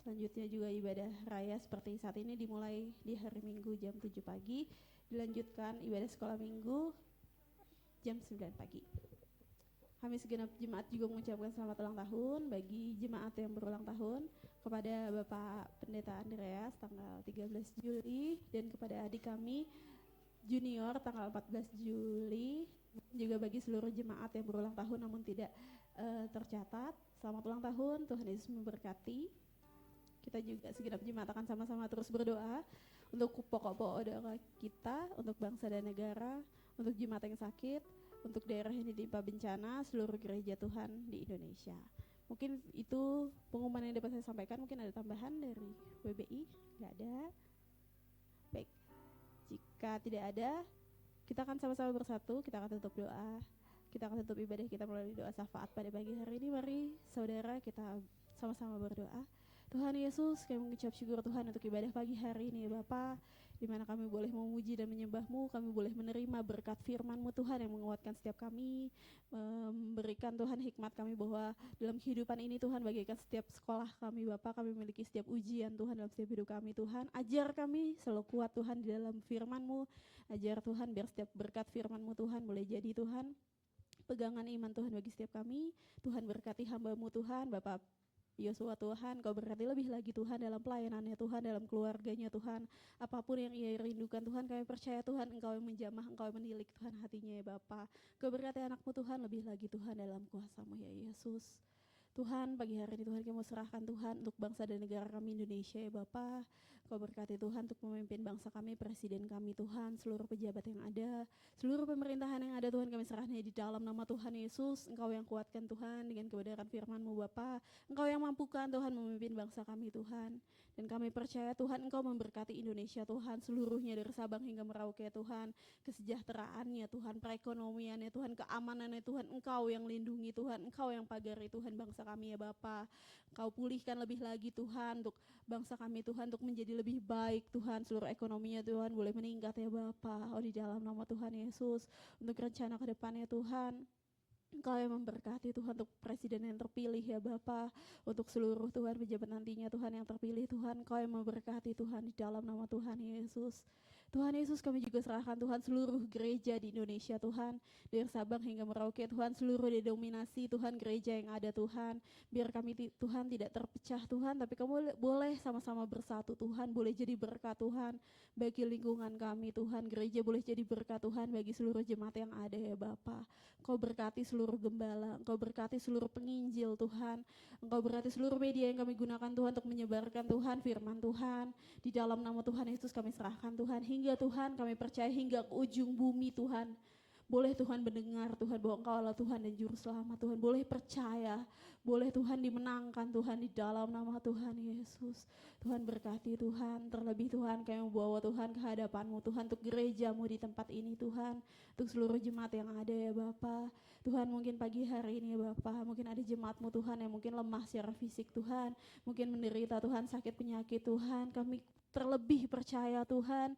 Selanjutnya juga ibadah raya seperti saat ini dimulai di hari Minggu jam 7 pagi. Dilanjutkan ibadah sekolah minggu jam 9 pagi. Kami segenap jemaat juga mengucapkan selamat ulang tahun bagi jemaat yang berulang tahun kepada Bapak Pendeta Andreas tanggal 13 Juli dan kepada adik kami junior tanggal 14 Juli, juga bagi seluruh jemaat yang berulang tahun namun tidak tercatat. Selamat ulang tahun, Tuhan Yesus memberkati. Kita juga segenap jemaat akan sama-sama terus berdoa untuk pokok-pokok doa kita, untuk bangsa dan negara, untuk jemaat yang sakit, untuk daerah yang ditimpa bencana, seluruh gereja Tuhan di Indonesia. Mungkin itu pengumuman yang dapat saya sampaikan. Mungkin ada tambahan dari WBI? Nggak ada. Baik, jika tidak ada, kita akan sama-sama bersatu, kita akan tutup doa. Kita akan tutup ibadah kita melalui doa syafaat pada pagi hari ini. Mari saudara kita sama-sama berdoa. Tuhan Yesus, kami mengucap syukur Tuhan untuk ibadah pagi hari ini ya Bapa, di mana kami boleh memuji dan menyembah-Mu, kami boleh menerima berkat firman-Mu Tuhan yang menguatkan setiap kami, memberikan Tuhan hikmat kami bahwa dalam kehidupan ini Tuhan bagaikan setiap sekolah kami Bapa, kami memiliki setiap ujian Tuhan dalam setiap hidup kami Tuhan. Ajar kami selalu kuat Tuhan di dalam firman-Mu, ajar Tuhan biar setiap berkat firman-Mu Tuhan boleh jadi Tuhan pegangan iman Tuhan bagi setiap kami. Tuhan berkati hamba-Mu Tuhan, Bapak Yosua Tuhan, Kau berkati lebih lagi Tuhan dalam pelayanannya Tuhan, dalam keluarganya Tuhan. Apapun yang ia rindukan Tuhan, kami percaya Tuhan Engkau yang menjamah, Engkau yang menilik Tuhan hatinya ya Bapa. Kau berkati anak-Mu Tuhan lebih lagi Tuhan dalam kuasa-Mu ya Yesus. Tuhan pagi hari ini Tuhan kami mau serahkan Tuhan untuk bangsa dan negara kami Indonesia ya Bapa. Kau berkati Tuhan untuk memimpin bangsa kami, presiden kami Tuhan, seluruh pejabat yang ada, seluruh pemerintahan yang ada Tuhan kami serahkan di dalam nama Tuhan Yesus. Engkau yang kuatkan Tuhan dengan kebenaran firman-Mu Bapa. Engkau yang mampukan Tuhan memimpin bangsa kami Tuhan. Dan kami percaya Tuhan Engkau memberkati Indonesia Tuhan, seluruhnya dari Sabang hingga Merauke Tuhan, kesejahteraannya Tuhan, perekonomiannya Tuhan, keamanannya Tuhan, Engkau yang lindungi Tuhan, Engkau yang pagari Tuhan bangsa kami ya Bapa. Engkau pulihkan lebih lagi Tuhan untuk bangsa kami Tuhan, untuk menjadi lebih baik Tuhan, seluruh ekonominya Tuhan boleh meningkat ya Bapa. Oh di dalam nama Tuhan Yesus, untuk rencana ke depannya Tuhan, Engkau yang memberkati Tuhan untuk presiden yang terpilih ya Bapa, untuk seluruh Tuhan pejabat nantinya Tuhan yang terpilih Tuhan, Engkau yang memberkati Tuhan di dalam nama Tuhan Yesus. Tuhan Yesus kami juga serahkan Tuhan seluruh gereja di Indonesia Tuhan, dari Sabang hingga Merauke Tuhan, seluruh denominasi Tuhan gereja yang ada Tuhan, biar kami Tuhan tidak terpecah Tuhan, tapi kamu boleh sama-sama bersatu Tuhan, boleh jadi berkat Tuhan bagi lingkungan kami Tuhan, gereja boleh jadi berkat Tuhan bagi seluruh jemaat yang ada ya Bapa. Engkau berkati seluruh gembala, Engkau berkati seluruh penginjil Tuhan, Engkau berkati seluruh media yang kami gunakan Tuhan untuk menyebarkan Tuhan firman Tuhan. Di dalam nama Tuhan Yesus kami serahkan Tuhan, hingga Tuhan kami percaya hingga ke ujung bumi Tuhan. Boleh Tuhan mendengar Tuhan bahwa Engkau adalah Tuhan dan Juru Selamat Tuhan. Boleh percaya, boleh Tuhan dimenangkan Tuhan di dalam nama Tuhan Yesus. Tuhan berkati Tuhan, terlebih Tuhan kami membawa Tuhan ke hadapan-Mu Tuhan, untuk gereja-Mu di tempat ini Tuhan, untuk seluruh jemaat yang ada ya Bapa. Tuhan mungkin pagi hari ini ya Bapa, mungkin ada jemaat-Mu Tuhan yang mungkin lemah secara fisik Tuhan, mungkin menderita Tuhan sakit penyakit Tuhan. Kami terlebih percaya Tuhan,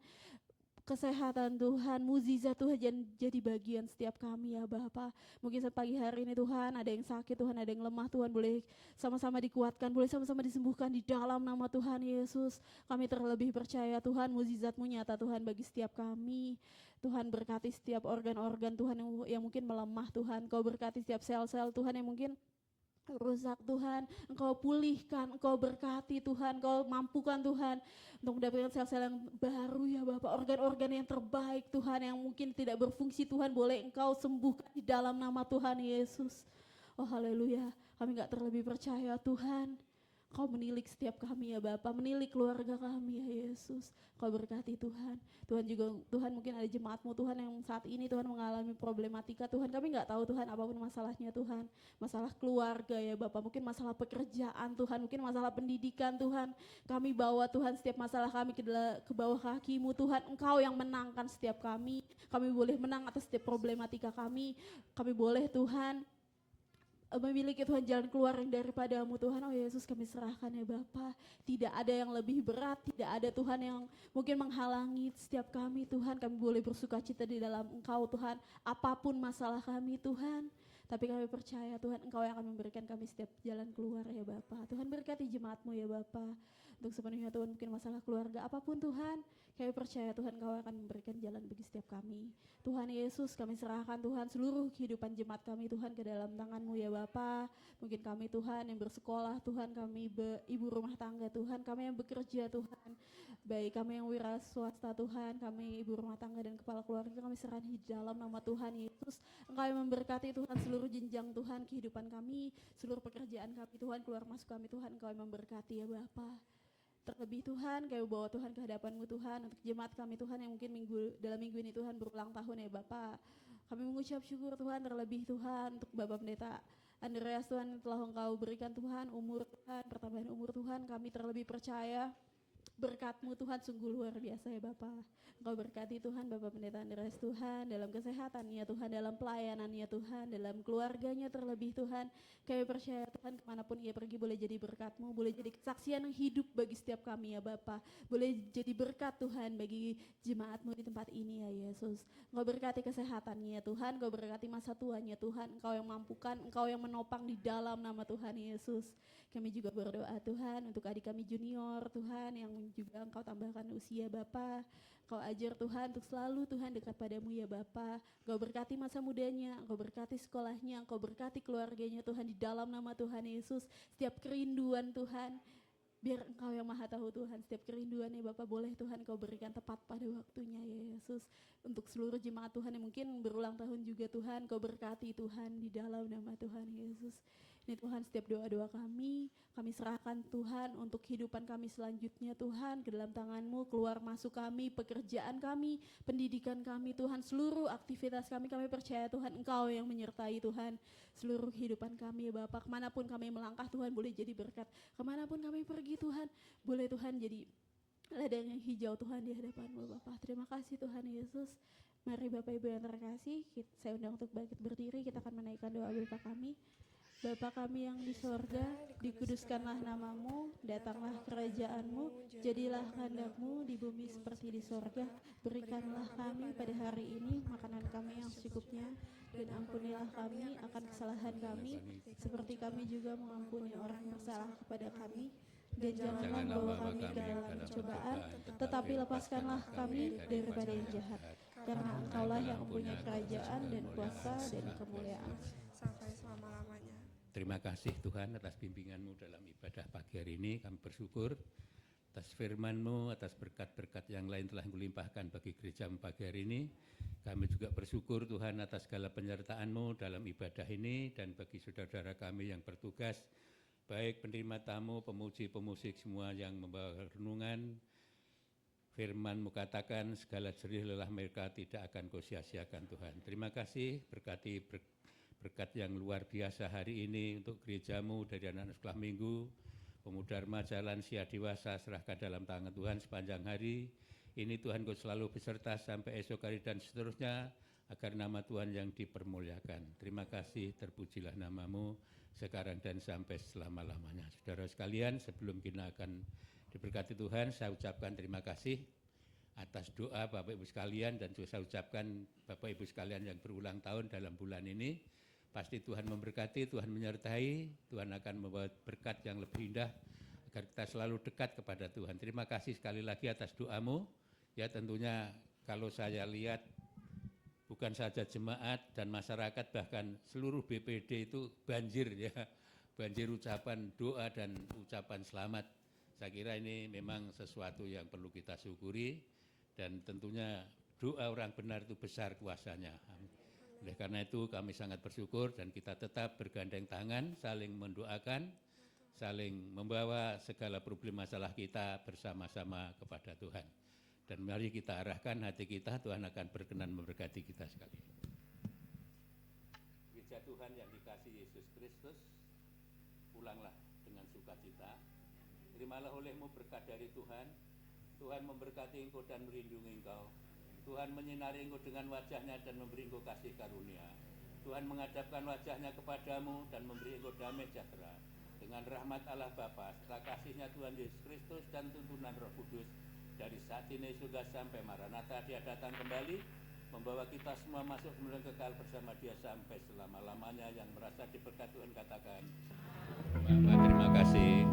kesehatan Tuhan, mukjizat Tuhan jadi bagian setiap kami ya Bapa. Mungkin pagi hari ini Tuhan ada yang sakit Tuhan, ada yang lemah Tuhan, boleh sama-sama dikuatkan, boleh sama-sama disembuhkan di dalam nama Tuhan Yesus. Kami terlebih percaya Tuhan, mukjizat-Mu nyata Tuhan bagi setiap kami. Tuhan berkati setiap organ-organ Tuhan yang mungkin melemah Tuhan. Kau berkati setiap sel-sel Tuhan yang mungkin rusak Tuhan, Engkau pulihkan, Engkau berkati Tuhan, Engkau mampukan Tuhan untuk mendapatkan sel-sel yang baru ya Bapak, organ-organ yang terbaik Tuhan yang mungkin tidak berfungsi Tuhan, boleh Engkau sembuhkan di dalam nama Tuhan Yesus. Oh haleluya, kami gak terlebih percaya Tuhan, Kau menilik setiap kami ya Bapa, menilik keluarga kami ya Yesus. Kau berkati Tuhan. Tuhan mungkin ada jemaat-Mu Tuhan yang saat ini Tuhan mengalami problematika Tuhan. Kami gak tahu Tuhan apapun masalahnya Tuhan. Masalah keluarga ya Bapak, mungkin masalah pekerjaan Tuhan, mungkin masalah pendidikan Tuhan. Kami bawa Tuhan setiap masalah kami ke bawah kaki-Mu Tuhan. Engkau yang menangkan setiap kami. Kami boleh menang atas setiap problematika kami. Kami boleh Tuhan memiliki Tuhan jalan keluar yang daripadamu Tuhan. Oh Yesus, kami serahkan ya Bapa. Tidak ada yang lebih berat, tidak ada Tuhan yang mungkin menghalangi setiap kami Tuhan. Kami boleh bersuka cita di dalam Engkau Tuhan, apapun masalah kami Tuhan. Tapi kami percaya Tuhan Engkau yang akan memberikan kami setiap jalan keluar ya Bapa. Tuhan berkati jemaat-Mu ya Bapa. Untuk sepenuhnya Tuhan, mungkin masalah keluarga apapun Tuhan, kami percaya Tuhan Engkau akan memberikan jalan bagi setiap kami. Tuhan Yesus, kami serahkan Tuhan seluruh kehidupan jemaat kami Tuhan ke dalam tangan-Mu ya Bapa. Mungkin kami Tuhan yang bersekolah Tuhan, kami ibu rumah tangga Tuhan, kami yang bekerja Tuhan, baik kami yang wira swasta Tuhan, kami ibu rumah tangga dan kepala keluarga, kami serahkan di dalam nama Tuhan Yesus. Engkau yang memberkati Tuhan seluruh jenjang Tuhan kehidupan kami, seluruh pekerjaan kami Tuhan, keluar masuk kami Tuhan, Engkau yang memberkati ya Bapa. Terlebih Tuhan, kami bawa Tuhan ke hadapan-Mu Tuhan, untuk jemaat kami Tuhan yang mungkin dalam minggu ini Tuhan berulang tahun ya Bapak. Kami mengucap syukur Tuhan, terlebih Tuhan untuk Bapak Pendeta Andreas Tuhan yang telah Engkau berikan Tuhan, umur Tuhan, pertambahan umur Tuhan, kami terlebih percaya berkat-Mu Tuhan sungguh luar biasa ya Bapak. Engkau berkati Tuhan Bapak Pendeta Andreas Tuhan dalam kesehatannya Tuhan, dalam pelayanannya Tuhan, dalam keluarganya terlebih Tuhan. Kami percaya Tuhan kemanapun ia pergi boleh jadi berkat-Mu, boleh jadi kesaksian yang hidup bagi setiap kami ya Bapak. Boleh jadi berkat Tuhan bagi jemaat-Mu di tempat ini ya Yesus. Engkau berkati kesehatannya Tuhan, Engkau berkati masa tuanya Tuhan, Engkau yang mampukan, Engkau yang menopang di dalam nama Tuhan Yesus. Kami juga berdoa Tuhan untuk adik kami junior Tuhan yang juga Engkau tambahkan usia Bapa. Engkau ajar Tuhan untuk selalu Tuhan dekat padamu ya Bapa. Engkau berkati masa mudanya, Engkau berkati sekolahnya, Engkau berkati keluarganya Tuhan di dalam nama Tuhan Yesus. Setiap kerinduan Tuhan, biar Engkau yang maha tahu Tuhan, setiap kerinduan ya Bapak boleh Tuhan Engkau berikan tepat pada waktunya ya Yesus. Untuk seluruh jemaat Tuhan yang mungkin berulang tahun juga Tuhan, Engkau berkati Tuhan di dalam nama Tuhan Yesus. Ini Tuhan setiap doa-doa kami serahkan Tuhan untuk kehidupan kami selanjutnya Tuhan ke dalam tangan-Mu, keluar masuk kami, pekerjaan kami, pendidikan kami Tuhan, seluruh aktivitas kami percaya Tuhan Engkau yang menyertai Tuhan seluruh kehidupan kami ya Bapak. Kemanapun kami melangkah Tuhan boleh jadi berkat, kemanapun kami pergi Tuhan boleh Tuhan jadi ladang yang hijau Tuhan di hadapan-Mu Bapak. Terima kasih Tuhan Yesus. Mari Bapak Ibu yang terkasih, saya undang untuk bangkit berdiri, kita akan menaikkan doa Bapa kami. Bapa kami yang di sorga, dikuduskanlah namamu, datanglah kerajaan-Mu, jadilah kehendak-Mu di bumi seperti di sorga. Berikanlah kami pada hari ini makanan kami yang secukupnya, dan ampunilah kami akan kesalahan kami, seperti kami juga mengampuni orang yang bersalah kepada kami. Dan janganlah bawa kami ke dalam pencobaan, tetapi lepaskanlah kami daripada yang jahat. Karena Engkaulah yang mempunyai kerajaan dan kuasa dan kemuliaan sampai selama-lamanya. Terima kasih Tuhan atas bimbingan-Mu dalam ibadah pagi hari ini. Kami bersyukur atas firman-Mu, atas berkat-berkat yang lain telah Engkau limpahkan bagi gereja pagi hari ini. Kami juga bersyukur Tuhan atas segala penyertaan-Mu dalam ibadah ini dan bagi saudara-saudara kami yang bertugas, baik penerima tamu, pemuji, pemusik semua yang membawa renungan. Firman-Mu katakan segala jerih lelah mereka tidak akan Kau sia-siakan Tuhan. Terima kasih, berkati berkat yang luar biasa hari ini untuk gereja-Mu dari anak-anak sekolah minggu, pemuda remaja, lansia, dewasa, serahkan dalam tangan Tuhan sepanjang hari. Ini Tuhan Kau selalu beserta sampai esok hari dan seterusnya, agar nama Tuhan yang dipermuliakan. Terima kasih, terpujilah nama-Mu sekarang dan sampai selama-lamanya. Saudara sekalian, sebelum kita akan diberkati Tuhan, saya ucapkan terima kasih atas doa Bapak Ibu sekalian, dan juga saya ucapkan Bapak Ibu sekalian yang berulang tahun dalam bulan ini. Pasti Tuhan memberkati, Tuhan menyertai, Tuhan akan membawa berkat yang lebih indah agar kita selalu dekat kepada Tuhan. Terima kasih sekali lagi atas doa-Mu. Ya tentunya kalau saya lihat bukan saja jemaat dan masyarakat, bahkan seluruh BPD itu banjir ya, banjir ucapan doa dan ucapan selamat. Saya kira ini memang sesuatu yang perlu kita syukuri, dan tentunya doa orang benar itu besar kuasanya. Oleh karena itu kami sangat bersyukur dan kita tetap bergandeng tangan, saling mendoakan, saling membawa segala problem masalah kita bersama-sama kepada Tuhan. Dan mari kita arahkan hati kita, Tuhan akan berkenan memberkati kita sekali. Gereja Tuhan yang dikasihi Yesus Kristus, pulanglah dengan sukacita. Terimalah olehmu berkat dari Tuhan. Tuhan memberkati engkau dan melindungi engkau. Tuhan menyinari engkau dengan wajah-Nya dan memberi engkau kasih karunia. Tuhan menghadapkan wajahnya kepadamu dan memberi engkau damai sejahtera. Dengan rahmat Allah Bapa, serta kasihnya Tuhan Yesus Kristus dan tuntunan Roh Kudus, dari saat ini sudah sampai Maranatha Dia datang kembali, membawa kita semua masuk kemuliaan kekal bersama Dia sampai selama-lamanya. Yang merasa diberkati Tuhan katakan, Bapak terima kasih.